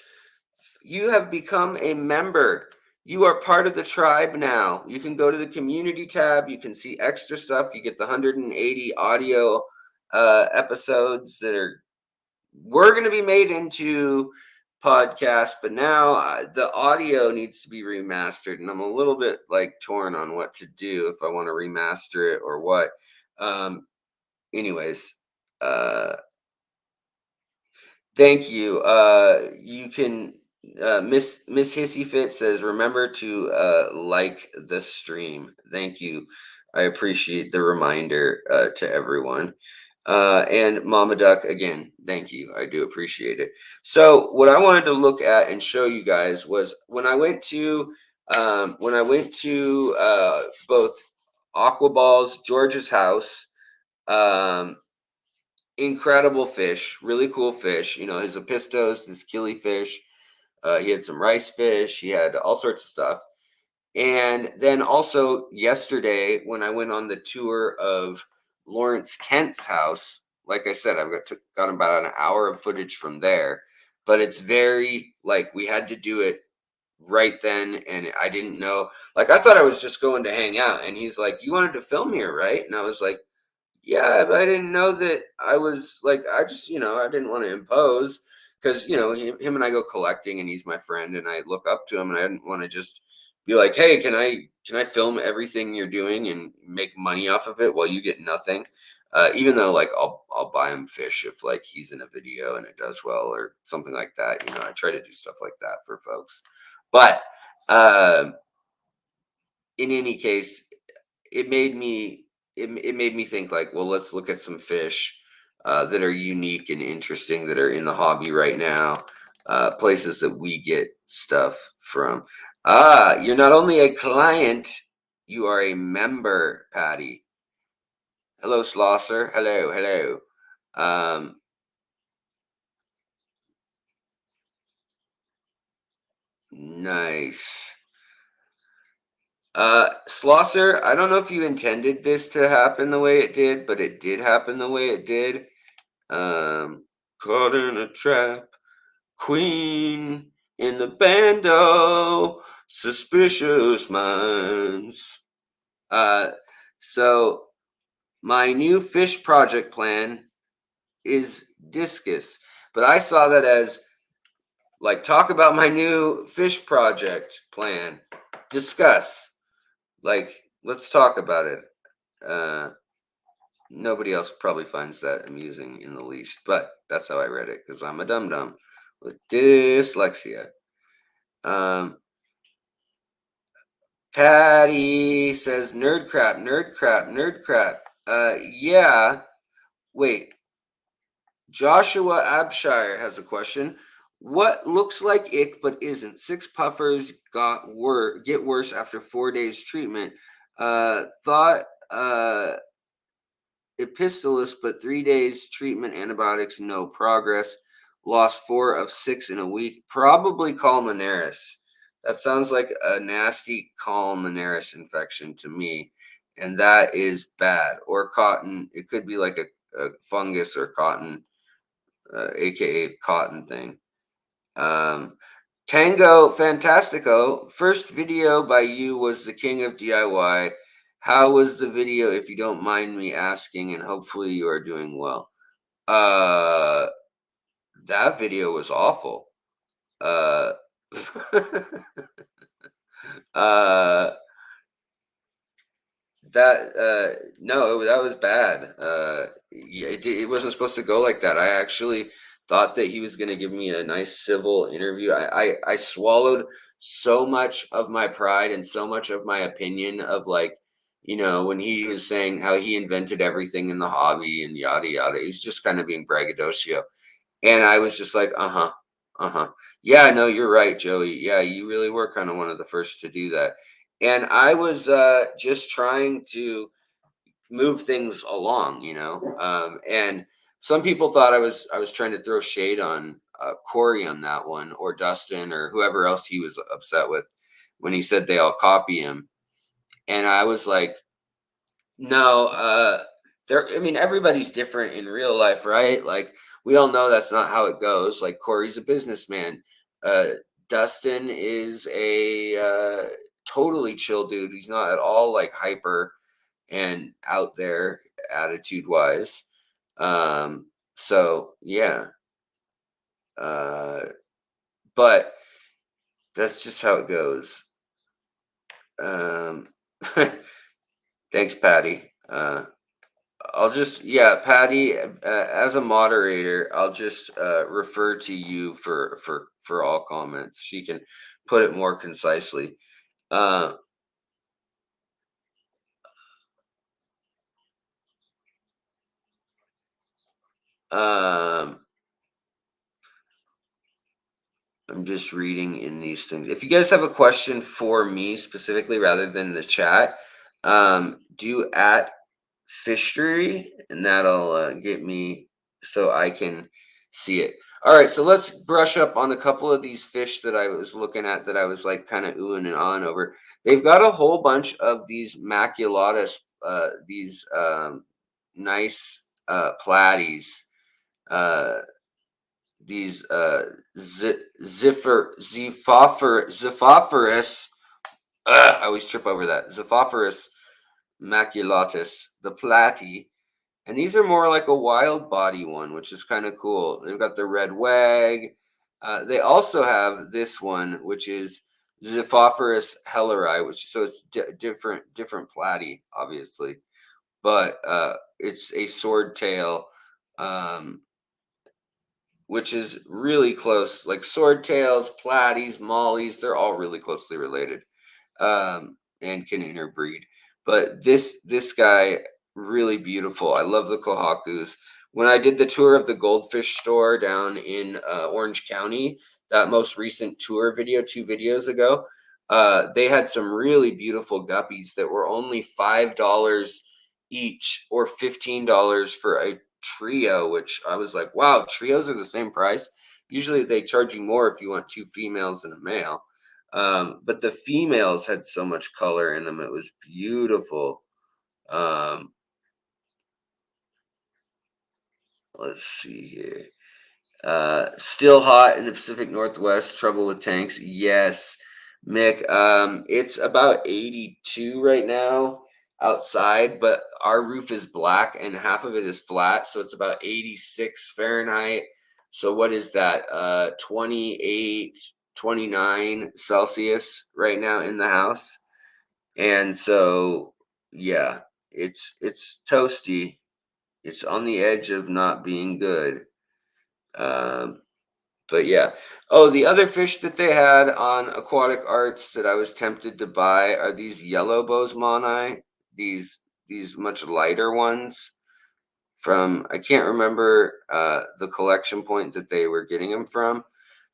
You have become a member. You are part of the tribe now. You can go to the community tab. You can see extra stuff. You get the 180 audio episodes that we're going to be made into podcasts, but now the audio needs to be remastered, and I'm a little bit like torn on what to do if I want to remaster it or what. Anyways, uh, thank you. You can Miss Hissy Fit says, remember to like the stream. Thank you. I appreciate the reminder to everyone. And Mama Duck, again, thank you. I do appreciate it. So what I wanted to look at and show you guys was when I went to both Aquaball's George's house. Um, Incredible fish, really cool fish. You know, his apistos, his killifish. He had some rice fish. He had all sorts of stuff. And then also yesterday, when I went on the tour of Lawrence Kent's house, like I said, I've got about an hour of footage from there. But it's very like we had to do it right then, and I didn't know. Like I thought I was just going to hang out, and he's like, "You wanted to film here, right?" And I was like, yeah, but I didn't know that I was like, I just, I didn't want to impose because, him and I go collecting and he's my friend and I look up to him and I didn't want to just be like, hey, can I film everything you're doing and make money off of it while you get nothing? Even though like I'll buy him fish if like he's in a video and it does well or something like that. I try to do stuff like that for folks. But um in any case, it made me it made me think like, well, let's look at some fish that are unique and interesting that are in the hobby right now, places that we get stuff from. You're not only a client, you are a member, Patty. Hello, Slosser. Hello, hello. Nice. Slosser, I don't know if you intended this to happen the way it did, but it did happen the way it did. Um, Caught in a trap, queen in the bando, suspicious minds. Uh, so my new fish project plan is discus, but I saw that as like talk about my new fish project plan, discuss. Like let's talk about it. Uh, Nobody else probably finds that amusing in the least, but that's how I read it because I'm a dum dum with dyslexia. Um, Patty says nerd crap, nerd crap, nerd crap. Yeah. Wait. Joshua Abshire has a question. What looks like ick but isn't? Six puffers get worse after 4 days treatment. Thought epistolis, but 3 days treatment, antibiotics, no progress. Lost 4 of 6 in a week. Probably Colmenares. That sounds like a nasty Colmenares infection to me, and that is bad. Or cotton. It could be like a fungus or cotton, aka cotton thing. Um, Tango Fantastico, first video by you was the king of DIY. How was the video, if you don't mind me asking, and hopefully you are doing well? Uh, that video was awful. Uh, uh, that no, that was bad. Yeah, it wasn't supposed to go like that. I actually thought that he was going to give me a nice civil interview. I swallowed so much of my pride and so much of my opinion of like, when he was saying how he invented everything in the hobby and yada yada. He's just kind of being braggadocio. And I was just like, uh-huh, uh-huh. Yeah, no, you're right, Joey. Yeah, you really were kind of one of the first to do that. And I was just trying to move things along, and some people thought I was trying to throw shade on Corey on that one, or Dustin, or whoever else he was upset with when he said they all copy him. And I was like, no, I mean, everybody's different in real life, right? Like, we all know that's not how it goes. Like, Corey's a businessman. Uh, Dustin is a totally chill dude. He's not at all like hyper and out there attitude wise. So yeah, uh, but that's just how it goes. Um, Thanks, Patty. Yeah, Patty, as a moderator, I'll just refer to you for all comments. She can put it more concisely. Uh, um, I'm just reading in these things. If you guys have a question for me specifically, rather than the chat, do at Fishery, and that'll get me so I can see it. All right, so let's brush up on a couple of these fish that I was looking at that I was like kind of oohing and on over. They've got a whole bunch of these maculatus, these nice platies, uh, these Ziphophorus. I always trip over that. Ziphophorus maculatus, the platy. And these are more like a wild body one, which is kind of cool. They've got the red wag. They also have this one, which is Xiphophorus helleri, which so it's different platy, obviously, but it's a swordtail, um, which is really close. Like swordtails, platies, mollies, they're all really closely related, and can interbreed. But this guy, really beautiful. I love the kohakus. When I did the tour of the goldfish store down in Orange County, that most recent tour video 2 videos ago, they had some really beautiful guppies that were only $5 each or $15 for a trio, which I was like, wow, trios are the same price. Usually they charge you more if you want 2 females and a male. But the females had so much color in them. It was beautiful. Um, let's see here. Still hot in the Pacific Northwest. Trouble with tanks. Yes, Mick. It's about 82 right now outside, but our roof is black and half of it is flat, so it's about 86 Fahrenheit. So what is that? 28, 29 Celsius right now in the house. And so yeah, it's toasty. It's on the edge of not being good. Um, but yeah. Oh, the other fish that they had on Aquatic Arts that I was tempted to buy are these yellow bosemani, these much lighter ones from, I can't remember the collection point that they were getting them from,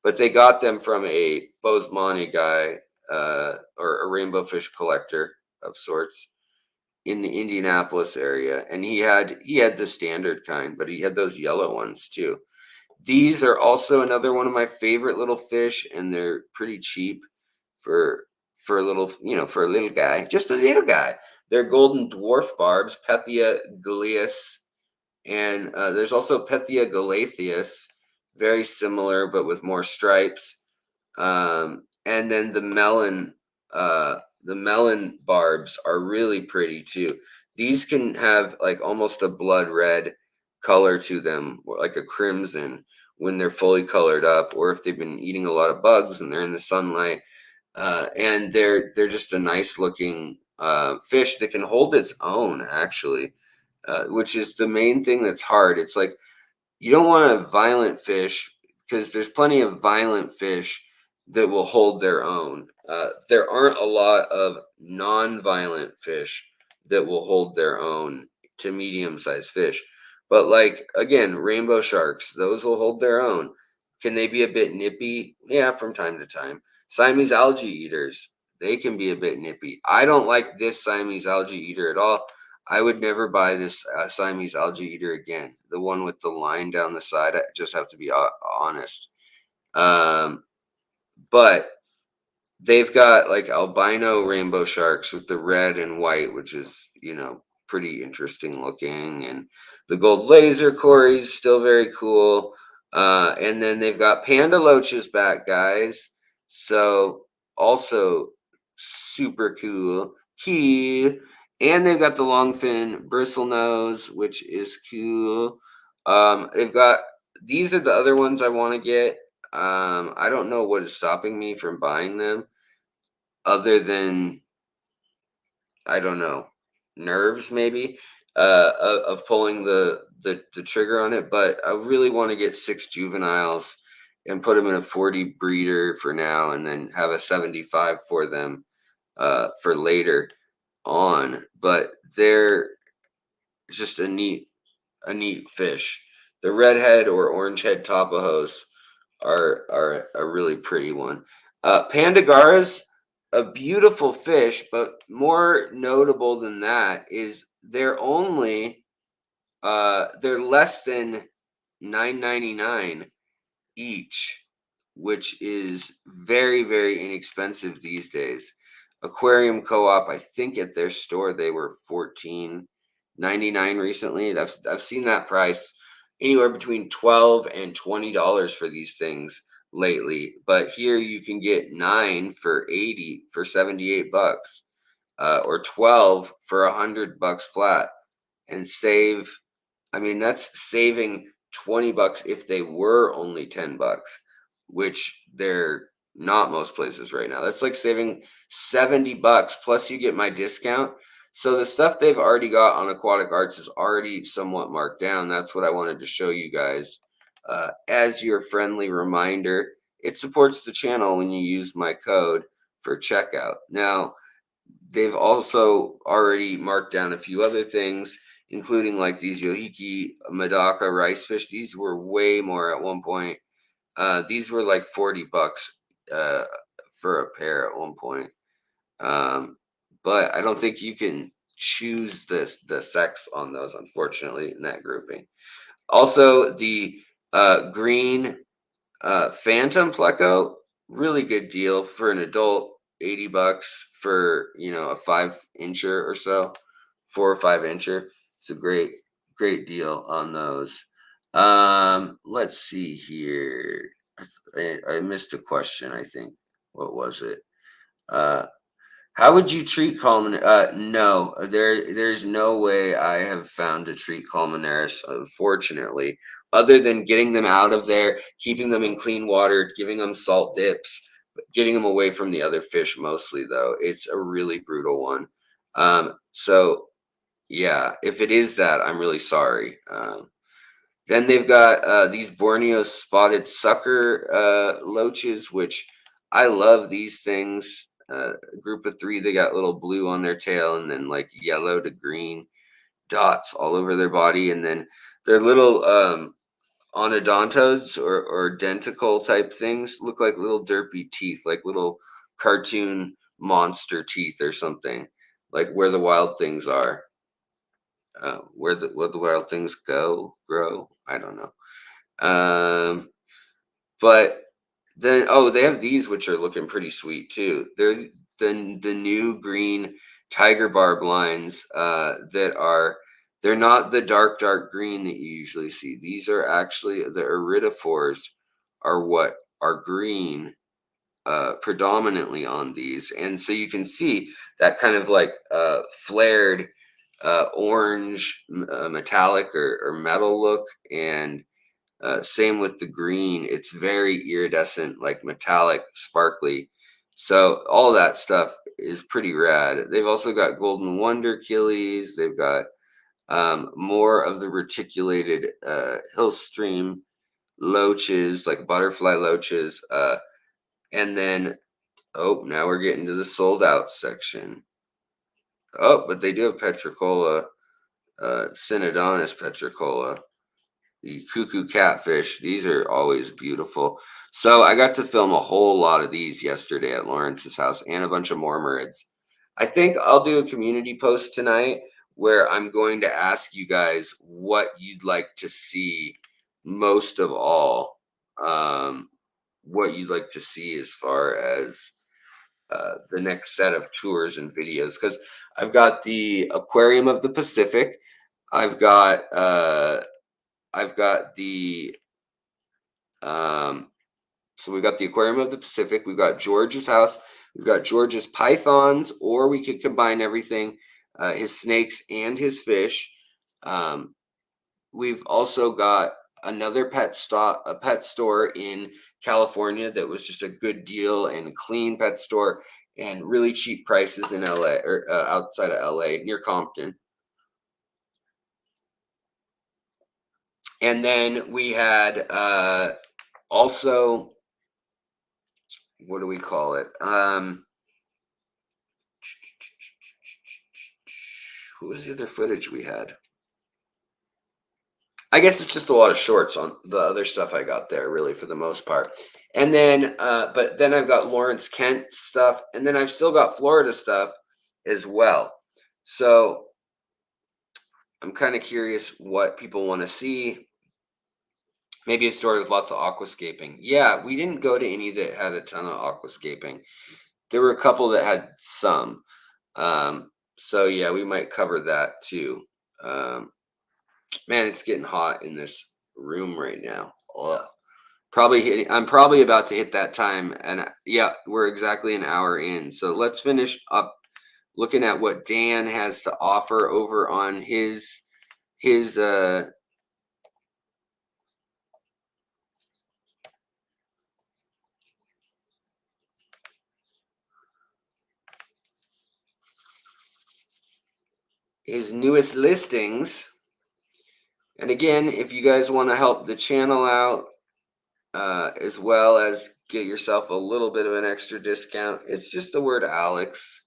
but they got them from a bosemani guy, or a rainbow fish collector of sorts in the Indianapolis area, and he had the standard kind, but he had those yellow ones too. These are also another one of my favorite little fish, and they're pretty cheap for for a little, for a little guy, just a little guy. They're golden dwarf barbs, Pethia galeus, and there's also Pethia galatheus, very similar but with more stripes. And then the melon barbs are really pretty too. These can have like almost a blood red color to them, or like a crimson when they're fully colored up, or if they've been eating a lot of bugs and they're in the sunlight. And they're just a nice looking fish that can hold its own actually, which is the main thing that's hard. It's like you don't want a violent fish because there's plenty of violent fish that will hold their own. There aren't a lot of non-violent fish that will hold their own to medium-sized fish. But like again, rainbow sharks, those will hold their own. Can they be a bit nippy? Yeah, from time to time. Siamese algae eaters, they can be a bit nippy. I don't like this Siamese algae eater at all. I would never buy this Siamese algae eater again. The one with the line down the side. I just have to be honest. Um, but they've got like albino rainbow sharks with the red and white, which is, pretty interesting looking. And the gold laser cories, still very cool. And then they've got panda loaches back, guys. So also super cool. Key. And they've got the longfin bristlenose, which is cool. They've got, these are the other ones I want to get. I don't know what is stopping me from buying them other than, I don't know, nerves maybe, of pulling the trigger on it. But I really want to get 6 juveniles and put them in a 40 breeder for now, and then have a 75 for them for later on. But they're just a neat fish. The redhead or orange head tapajos are a really pretty one. Pandagaras, a beautiful fish, but more notable than that is they're less than $9.99 each, which is very, very inexpensive these days. Aquarium Co-op, I think at their store they were $14.99 recently. I've seen that price anywhere between $12 and $20 for these things lately. But here you can get 9 for 78 bucks, or 12 for $100 flat, and save. I mean, that's saving $20 if they were only $10, which they're Not most places right now. That's like saving $70 plus you get my discount. So the stuff they've already got on Aquatic Arts is already somewhat marked down. That's what I wanted to show you guys as your friendly reminder. It supports the channel when you use my code for checkout. Now, they've also already marked down a few other things, including like these Yohiki Medaka rice fish. These were way more at one point. These were like $40 uh, for a pair at one point. But I don't think you can choose the sex on those, unfortunately, in that grouping. Also, the green Phantom Pleco, really good deal for an adult. $80 for a 5-incher or so, 4 or 5 incher. It's a great deal on those. Let's see here. I missed a question. I think. What was it? Uh, how would you treat no, there's no way I have found to treat Colmenares, unfortunately, other than getting them out of there, keeping them in clean water, giving them salt dips, getting them away from the other fish mostly, though. It's a really brutal one. So yeah, if it is that, I'm really sorry. Then they've got these Borneo spotted sucker loaches, which I love these things. Group of 3, they got little blue on their tail and then like yellow to green dots all over their body. And then their little onodontodes or denticle type things look like little derpy teeth, like little cartoon monster teeth or something, like where the wild things are. Where the wild things grow. I don't know. But then they have these which are looking pretty sweet too. They're the new green tiger barb lines they're not the dark green that you usually see. These are actually the iridophores are what are green predominantly on these. And so you can see that kind of like flared orange metallic or metal look. And same with the green. It's very iridescent, like metallic, sparkly. So all that stuff is pretty rad. They've also got golden wonder killies. They've got more of the reticulated hill stream loaches, like butterfly loaches. And then, now we're getting to the sold out section. Oh, but they do have Petricola, Synodontis petricola. The cuckoo catfish, these are always beautiful. So I got to film a whole lot of these yesterday at Lawrence's house and a bunch of mormorids. I think I'll do a community post tonight where I'm going to ask you guys what you'd like to see most of all. What you'd like to see as far as the next set of tours and videos, because I've got the Aquarium of the Pacific. I've got the so we've got the Aquarium of the Pacific, we've got George's house, we've got George's pythons, or we could combine everything, his snakes and his fish. We've also got another pet store in California that was just a good deal and clean pet store and really cheap prices in LA or outside of LA near Compton. And then we had also, what do we call it? What was the other footage we had? I guess it's just a lot of shorts on the other stuff I got there, really, for the most part. And then, but then I've got Lawrence Kent stuff, and then I've still got Florida stuff as well. So I'm kind of curious what people want to see. Maybe a story with lots of aquascaping. Yeah, we didn't go to any that had a ton of aquascaping. There were a couple that had some. So yeah, we might cover that too. Man, it's getting hot in this room right now. Ugh. I'm probably about to hit that time, and yeah, we're exactly an hour in. So let's finish up looking at what Dan has to offer over on his his newest listings. And again, if you guys want to help the channel out, as well as get yourself a little bit of an extra discount, it's just the word Alex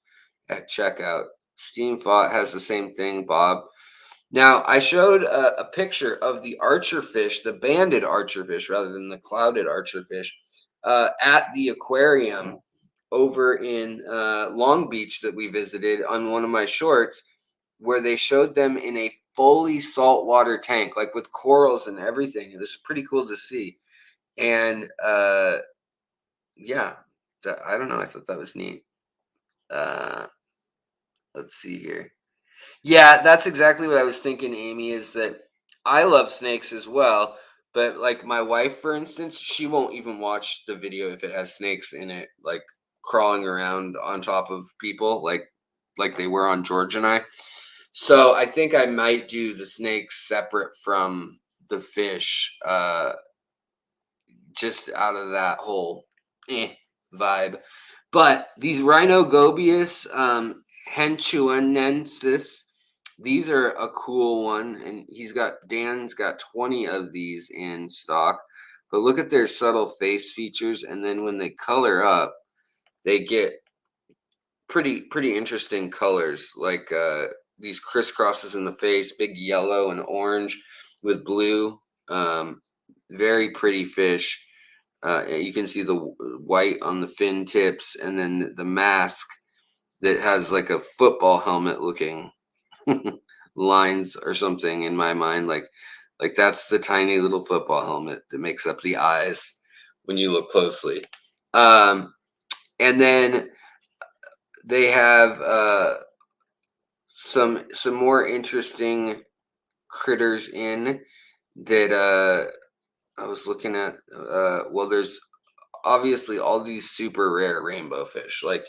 at checkout. Steam Thought has the same thing, Bob. Now, I showed a picture of the archerfish, the banded archerfish rather than the clouded archerfish, at the aquarium over in Long Beach that we visited on one of my shorts, where they showed them in a fully saltwater tank, like with corals and everything. It was pretty cool to see. And yeah, I don't know. I thought that was neat. Uh, let's see here. Yeah, that's exactly what I was thinking, Amy, is that I love snakes as well. But like my wife, for instance, she won't even watch the video if it has snakes in it, like crawling around on top of people, like they were on George and I. So I think I might do the snakes separate from the fish, just out of that whole vibe. But these Rhinogobius henchuanensis, these are a cool one, and Dan's got 20 of these in stock. But look at their subtle face features, and then when they color up, they get pretty interesting colors, like these crisscrosses in the face, big yellow and orange with blue. Very pretty fish. You can see the white on the fin tips, and then the mask that has like a football helmet looking lines or something in my mind. Like that's the tiny little football helmet that makes up the eyes when you look closely. And then they have some more interesting critters in that I was looking at. Well, there's obviously all these super rare rainbow fish like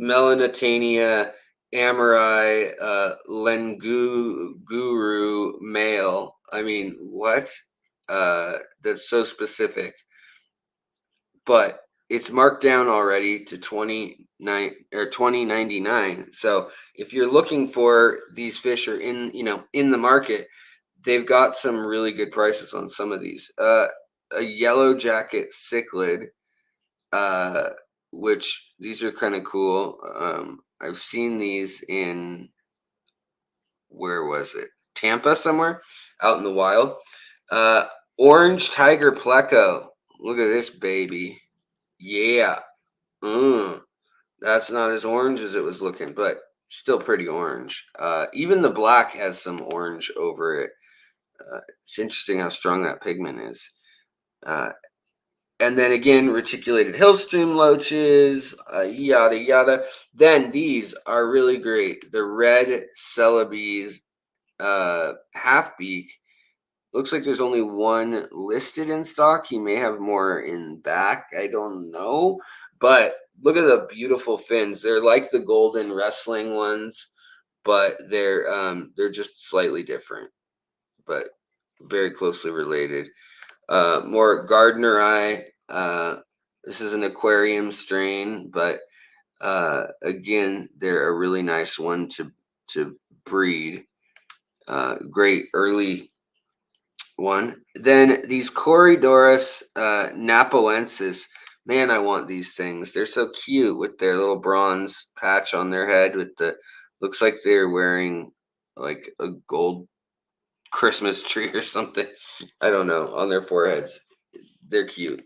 Melanotania amari, Lenguru male. I mean, what? That's so specific. But it's marked down already to 29 or 20.99. So if you're looking for these fish are in the market, they've got some really good prices on some of these. A yellow jacket cichlid, which these are kind of cool. I've seen these in, where was it? Tampa somewhere out in the wild. Uh, Orange tiger pleco. Look at this baby. Yeah. That's not as orange as it was looking, but still pretty orange. Even the black has some orange over it. It's interesting how strong that pigment is. And then again, reticulated hillstream loaches, yada yada. Then these are really great. The red Celebes half beak. Looks like there's only one listed in stock. He may have more in back. I don't know. But look at the beautiful fins. They're like the golden wrestling ones, but they're just slightly different, but very closely related. More Gardner eye. This is an aquarium strain, but again, they're a really nice one to breed. Great early one. Then these Corydoras napoensis. Man, I want these things. They're so cute with their little bronze patch on their head with looks like they're wearing like a gold Christmas tree or something. I don't know, on their foreheads. They're cute.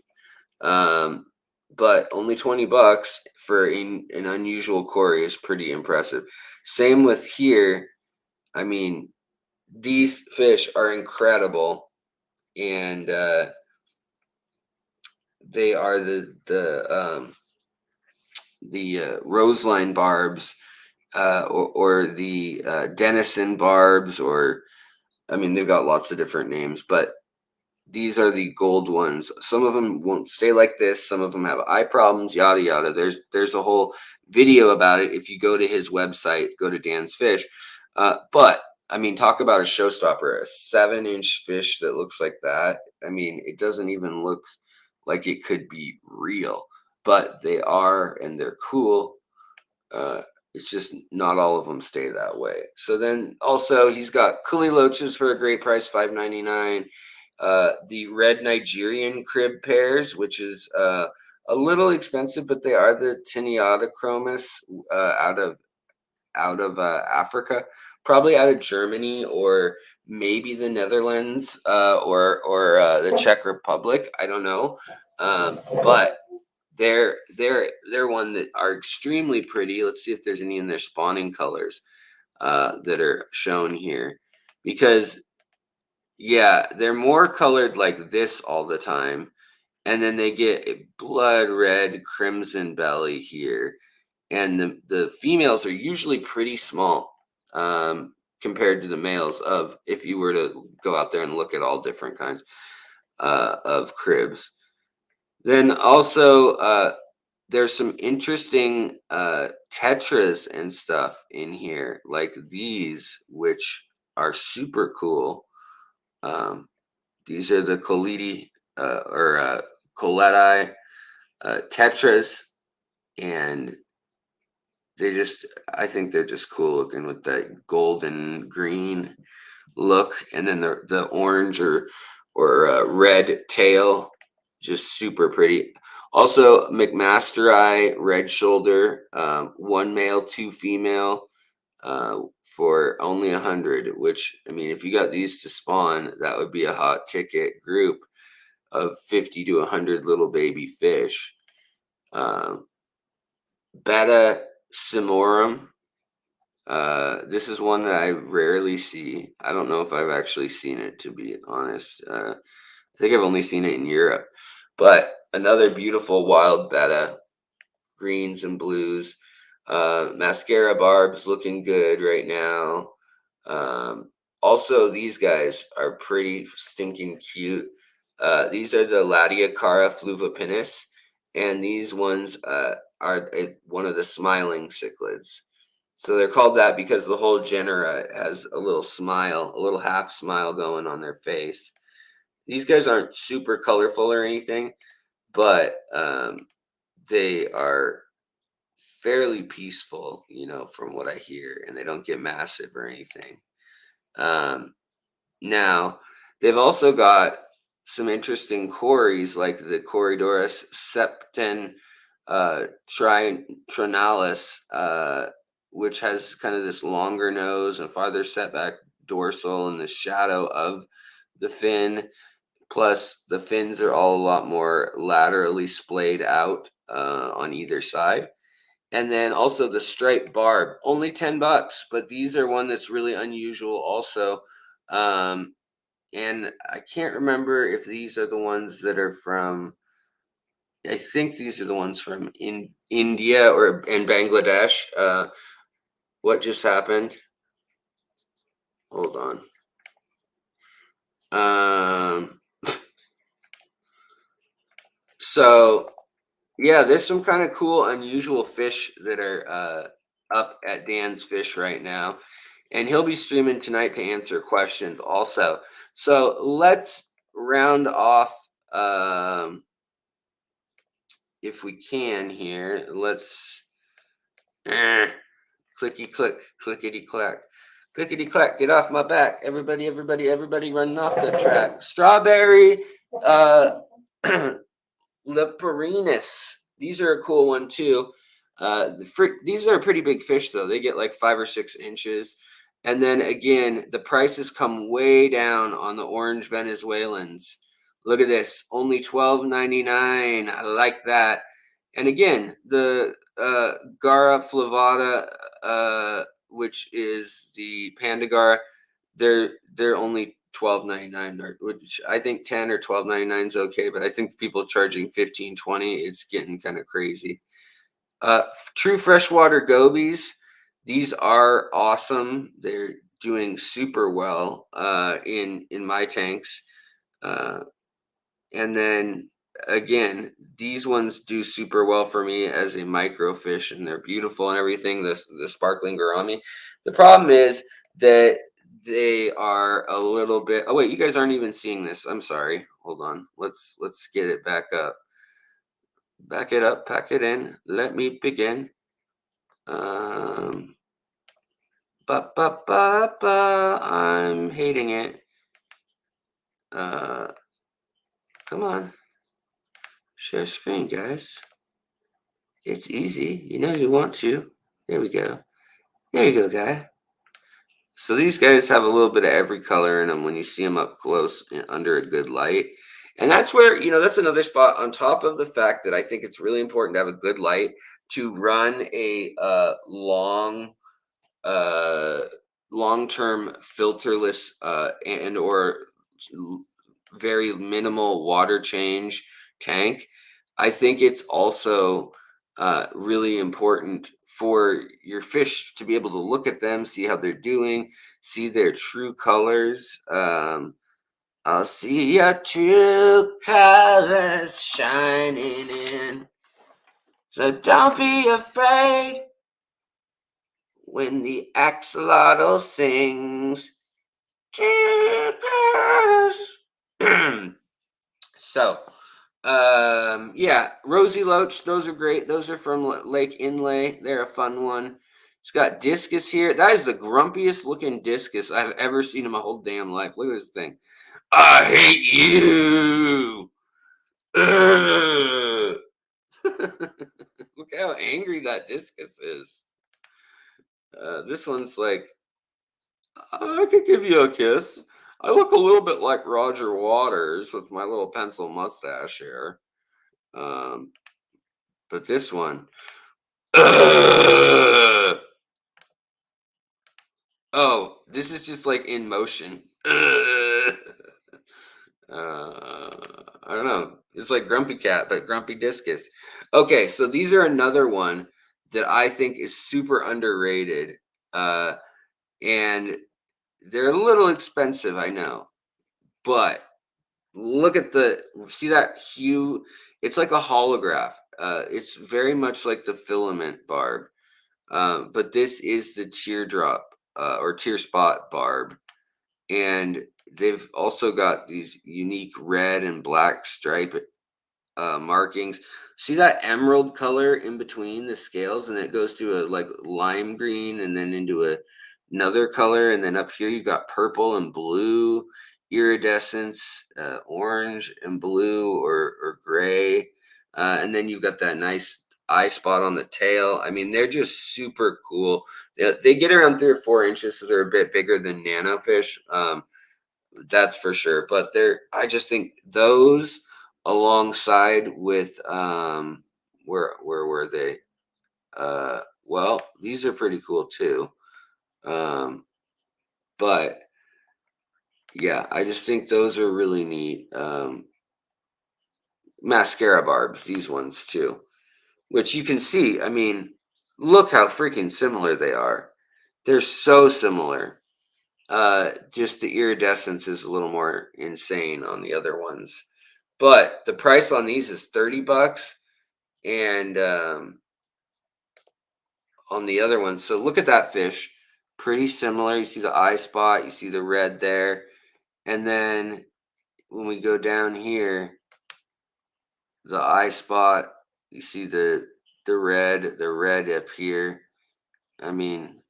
But only $20 for an unusual Cory is pretty impressive. Same with here. I mean, these fish are incredible, and they are the roseline barbs, or the denison barbs, or I mean, they've got lots of different names, but these are the gold ones. Some of them won't stay like this. Some of them have eye problems, yada yada. There's a whole video about it. If you go to his website, go to Dan's Fish. But I mean, talk about a showstopper, a 7-inch fish that looks like that. I mean, it doesn't even look like it could be real, but they are, and they're cool. it's just not all of them stay that way. So then also he's got Kuli Loaches for a great price, $5.99. The red Nigerian crib pairs, which is a little expensive, but they are the Tiniatochromis out of Africa, probably out of Germany or maybe the Netherlands or the Czech Republic. I don't know, but they're one that are extremely pretty. Let's see if there's any in their spawning colors that are shown here, because yeah, they're more colored like this all the time, and then they get a blood red crimson belly here, and the females are usually pretty small compared to the males. Of if you were to go out there and look at all different kinds of cribs, then also there's some interesting tetras and stuff in here, like these, which are super cool. These are the Coleti tetras, and I think they're just cool looking with that golden green look, and then the orange or red tail, just super pretty. Also, McMaster red shoulder, one male, two female, for only 100. Which, I mean, if you got these to spawn, that would be a hot ticket group of 50 to 100 little baby fish. Betta Simorum. This is one that I rarely see. I don't know if I've actually seen it, to be honest. I think I've only seen it in Europe. But another beautiful wild betta, greens and blues. Mascara barbs looking good right now. Also, these guys are pretty stinking cute. These are the Latiacara fluvipinis, and these ones are one of the smiling cichlids. So they're called that because the whole genera has a little smile, a little half smile going on their face. These guys aren't super colorful or anything, but they are fairly peaceful, from what I hear, and they don't get massive or anything. Now, they've also got some interesting cories, like the Corydoras septen trinalis, which has kind of this longer nose and farther setback dorsal in the shadow of the fin. Plus, the fins are all a lot more laterally splayed out on either side. And then also the striped barb, only $10, but these are one that's really unusual also. And I can't remember if these are the ones that are from, I think these are the ones from in India or in Bangladesh. What just happened? Hold on. So yeah, there's some kind of cool, unusual fish that are up at Dan's Fish right now, and he'll be streaming tonight to answer questions also. So let's round off, if we can here. Let's clicky click, clickety clack, clickety clack. Get off my back, everybody! Everybody, running off the track. Strawberry, Leperinus. These are a cool one too. These are a pretty big fish though. They get like 5 or 6 inches. And then again, the prices come way down on the orange Venezuelans. Look at this, only $12.99. I like that. And again, the Gara flavata, which is the Pandagara, they're only $12.99, which I think 10 or $12.99 is okay, but I think people charging 15, 20, it's getting kind of crazy. True freshwater gobies, these are awesome. They're doing super well in my tanks. And then again, these ones do super well for me as a microfish, and they're beautiful and everything. The sparkling gourami. The problem is that they are a little bit. Oh wait, you guys aren't even seeing this. I'm sorry. Hold on. Let's get it back up. Back it up. Pack it in. Let me begin. Um, I'm hating it. Uh, Come on, share screen, guys. It's easy. You know you want to. There we go. There you go, guy. So these guys have a little bit of every color in them when you see them up close and under a good light. And that's where, that's another spot on top of the fact that I think it's really important to have a good light to run a uh, long-term filterless and or very minimal water change tank. I think it's also really important for your fish to be able to look at them, see how they're doing, see their true colors. I'll see your true colors shining in. So don't be afraid when the axolotl sings. True colors. So, yeah, Rosy Loach, those are great. Those are from Lake Inlay. They're a fun one. It's got discus here. That is the grumpiest looking discus I've ever seen in my whole damn life. Look at this thing. I hate you. Ugh. Look how angry that discus is. This one's like, I could give you a kiss. I look a little bit like Roger Waters with my little pencil mustache here. Um, but this one, ugh. Oh, this is just like in motion. Ugh. I don't know. It's like Grumpy Cat, but Grumpy Discus. Okay, so these are another one that I think is super underrated. And they're a little expensive, I know, but look at see that hue? It's like a holograph. It's very much like the filament barb. But this is the teardrop or tear spot barb. And they've also got these unique red and black stripe markings. See that emerald color in between the scales, and it goes to a like lime green and then into another color. And then up here you've got purple and blue iridescence, orange and blue or gray. And then you've got that nice eye spot on the tail. I mean, they're just super cool. They get around 3 or 4 inches, so they're a bit bigger than nano fish. That's for sure. But I just think those alongside with where were they? Well, these are pretty cool too. But yeah, I just think those are really neat. Mascara barbs, these ones too, which you can see. I mean, look how freaking similar they are. They're so similar. Just the iridescence is a little more insane on the other ones. But the price on these is $30, and on the other one, so look at that fish, pretty similar. You see the eye spot, you see the red there, and then when we go down here, the eye spot, you see the red up here. I mean,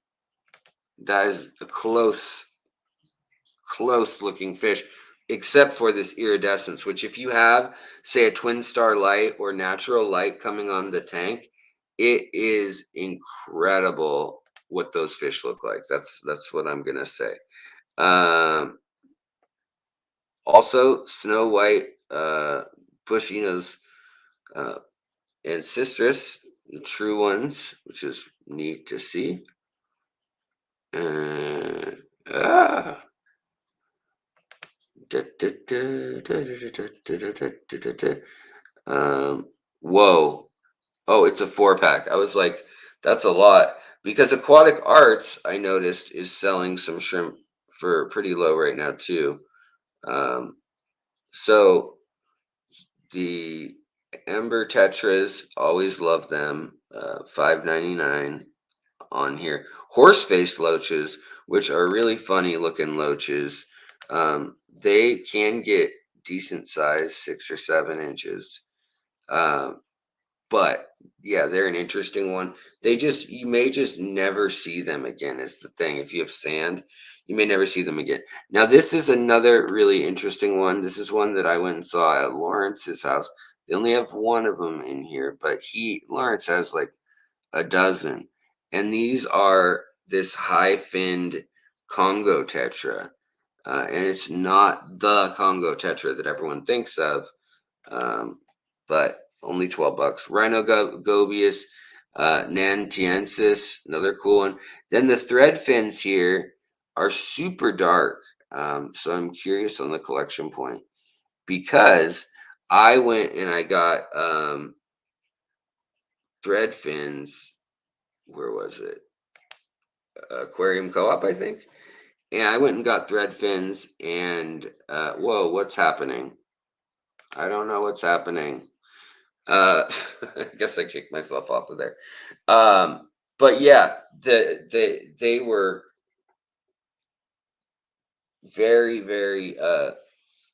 that is a close looking fish, except for this iridescence, which if you have, say, a twin star light or natural light coming on the tank, it is incredible what those fish look like. That's what I'm gonna say. Um, Also, snow white bushinos uh, and citrus, the true ones, which is neat to see. Uh, ah. Um, whoa. Oh, it's a 4 pack. I was like, that's a lot. Because Aquatic Arts, I noticed, is selling some shrimp for pretty low right now, too. Um, so the Ember Tetras, always love them. $5.99 on here. Horse-faced loaches, which are really funny looking loaches. They can get decent size, 6 or 7 inches. Um, But yeah, they're an interesting one. You may just never see them again, is the thing. If you have sand, you may never see them again. Now, this is another really interesting one. This is one that I went and saw at Lawrence's house. They only have one of them in here, but Lawrence has like a dozen. And these are this high finned Congo tetra. And it's not the Congo tetra that everyone thinks of, but only $12. Rhinogobius nantiensis, another cool one. Then the thread fins here are super dark. So I'm curious on the collection point because I went and I got thread fins. Where was it? Aquarium Co-op, I think. And I went and got thread fins and whoa, what's happening? I don't know what's happening. I guess I kicked myself off of there. But yeah, they were very, very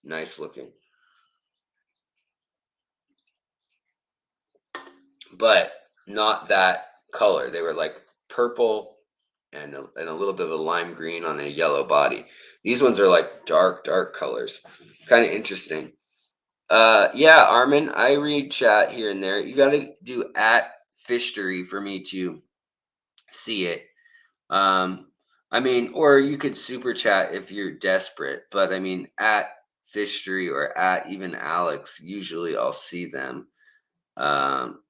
nice looking. But not that color. They were like purple and a little bit of a lime green on a yellow body. These ones are like dark, dark colors. Kind of interesting. Yeah, Armin, I read chat here and there. You got to do at Fishery for me to see it. I mean, or you could super chat if you're desperate, but I mean, at Fishery or at even Alex, usually I'll see them. Um,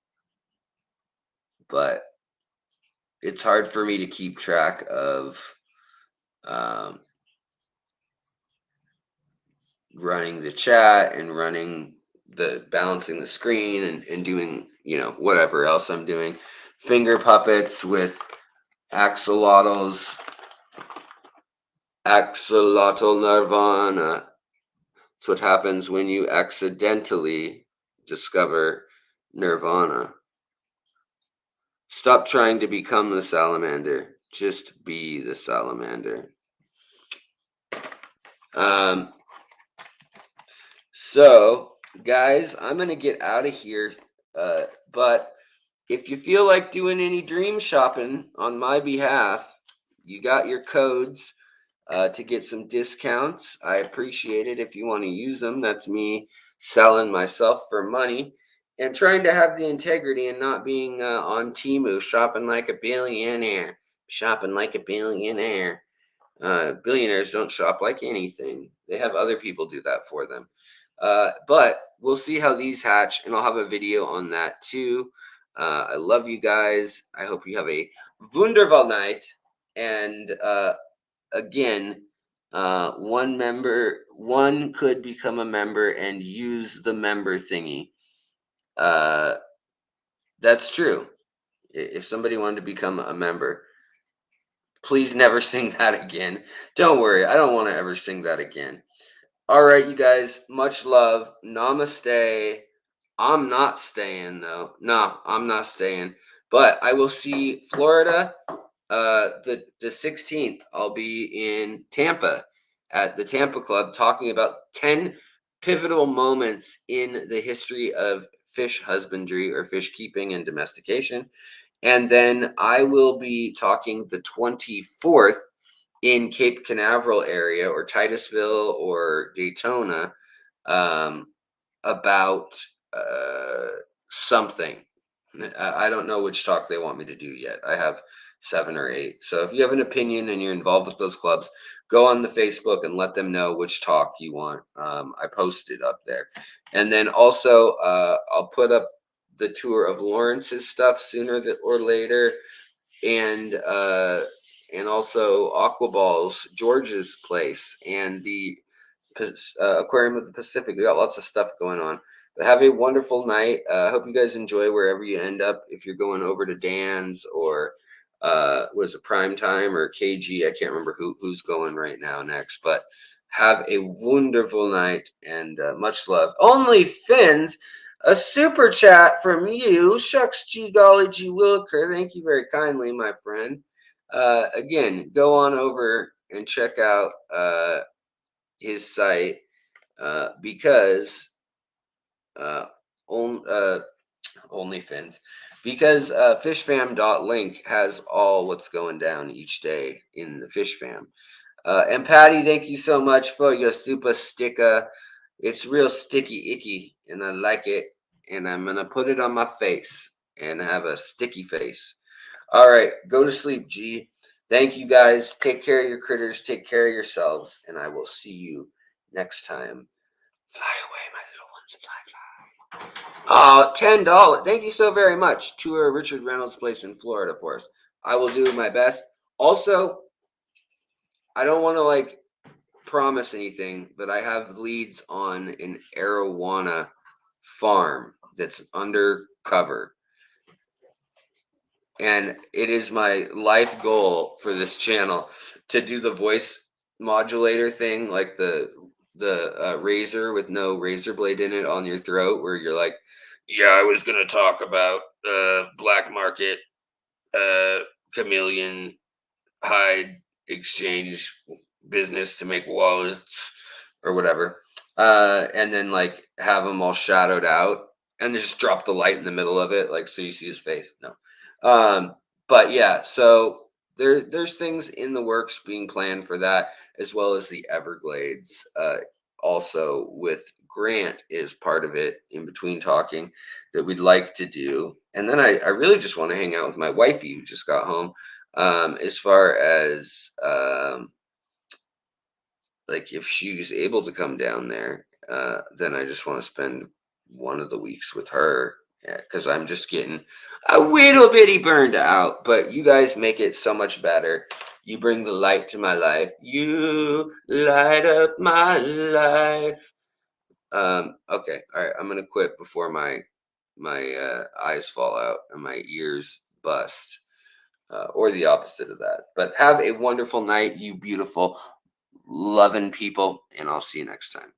but it's hard for me to keep track of um, running the chat and running the balancing the screen and doing, whatever else I'm doing. Finger puppets with axolotls, axolotl nirvana. It's what happens when you accidentally discover nirvana. Stop trying to become the salamander. Just be the salamander. Um, so, guys, I'm going to get out of here. But if you feel like doing any dream shopping on my behalf, you got your codes to get some discounts. I appreciate it if you want to use them. That's me selling myself for money and trying to have the integrity and not being on Temu shopping like a billionaire. Shopping like a billionaire. Billionaires don't shop like anything. They have other people do that for them. But we'll see how these hatch, and I'll have a video on that too. I love you guys. I hope you have a wunderbar night. And again, one could become a member and use the member thingy. That's true. If somebody wanted to become a member, please never sing that again. Don't worry, I don't want to ever sing that again. All right, you guys, much love. Namaste. I'm not staying though. No, I'm not staying. But I will see Florida the 16th. I'll be in Tampa at the Tampa Club talking about 10 pivotal moments in the history of fish husbandry or fish keeping and domestication. And then I will be talking the 24th in Cape Canaveral area or Titusville or Daytona about something. I don't know which talk they want me to do yet. I have 7 or 8. So if you have an opinion and you're involved with those clubs, go on the Facebook and let them know which talk you want. I posted up there. And then also I'll put up the tour of Lawrence's stuff sooner or later. And also Aquaball's George's place and the Aquarium of the Pacific. We got lots of stuff going on. But have a wonderful night. I hope you guys enjoy wherever you end up. If you're going over to Dan's or was it Prime Time or KG? I can't remember who's going right now next. But have a wonderful night and much love. Only Fins, a super chat from you. Shucks, gee golly, gee williker. Thank you very kindly, my friend. Again, go on over and check out his site because OnlyFins, because fishfam.link has all what's going down each day in the fish fam. And Patty, thank you so much for your super sticker. It's real sticky icky, and I like it. And I'm gonna put it on my face and have a sticky face. All right, go to sleep, G. Thank you guys. Take care of your critters. Take care of yourselves, and I will see you next time. Fly away, my little ones. Fly, fly. Oh, $10. Thank you so very much. Tour Richard Reynolds' place in Florida for us. I will do my best. Also, I don't want to promise anything, but I have leads on an arowana farm that's undercover. And it is my life goal for this channel to do the voice modulator thing, like the razor with no razor blade in it on your throat, where you're like, yeah, I was gonna talk about black market chameleon hide exchange business to make wallets or whatever, and then have them all shadowed out and just drop the light in the middle of it, so you see his face. No, but yeah, so there's things in the works being planned for that, as well as the Everglades. Also with Grant is part of it in between talking that we'd like to do, and then I really just want to hang out with my wifey who just got home. As far as if she's able to come down there, then I just want to spend one of the weeks with her, because I'm just getting a little bitty burned out. But you guys make it so much better. You bring the light to my life. You light up my life. Okay, all right. I'm gonna quit before my eyes fall out and my ears bust. Or the opposite of that. But have a wonderful night, you beautiful, loving people, and I'll see you next time.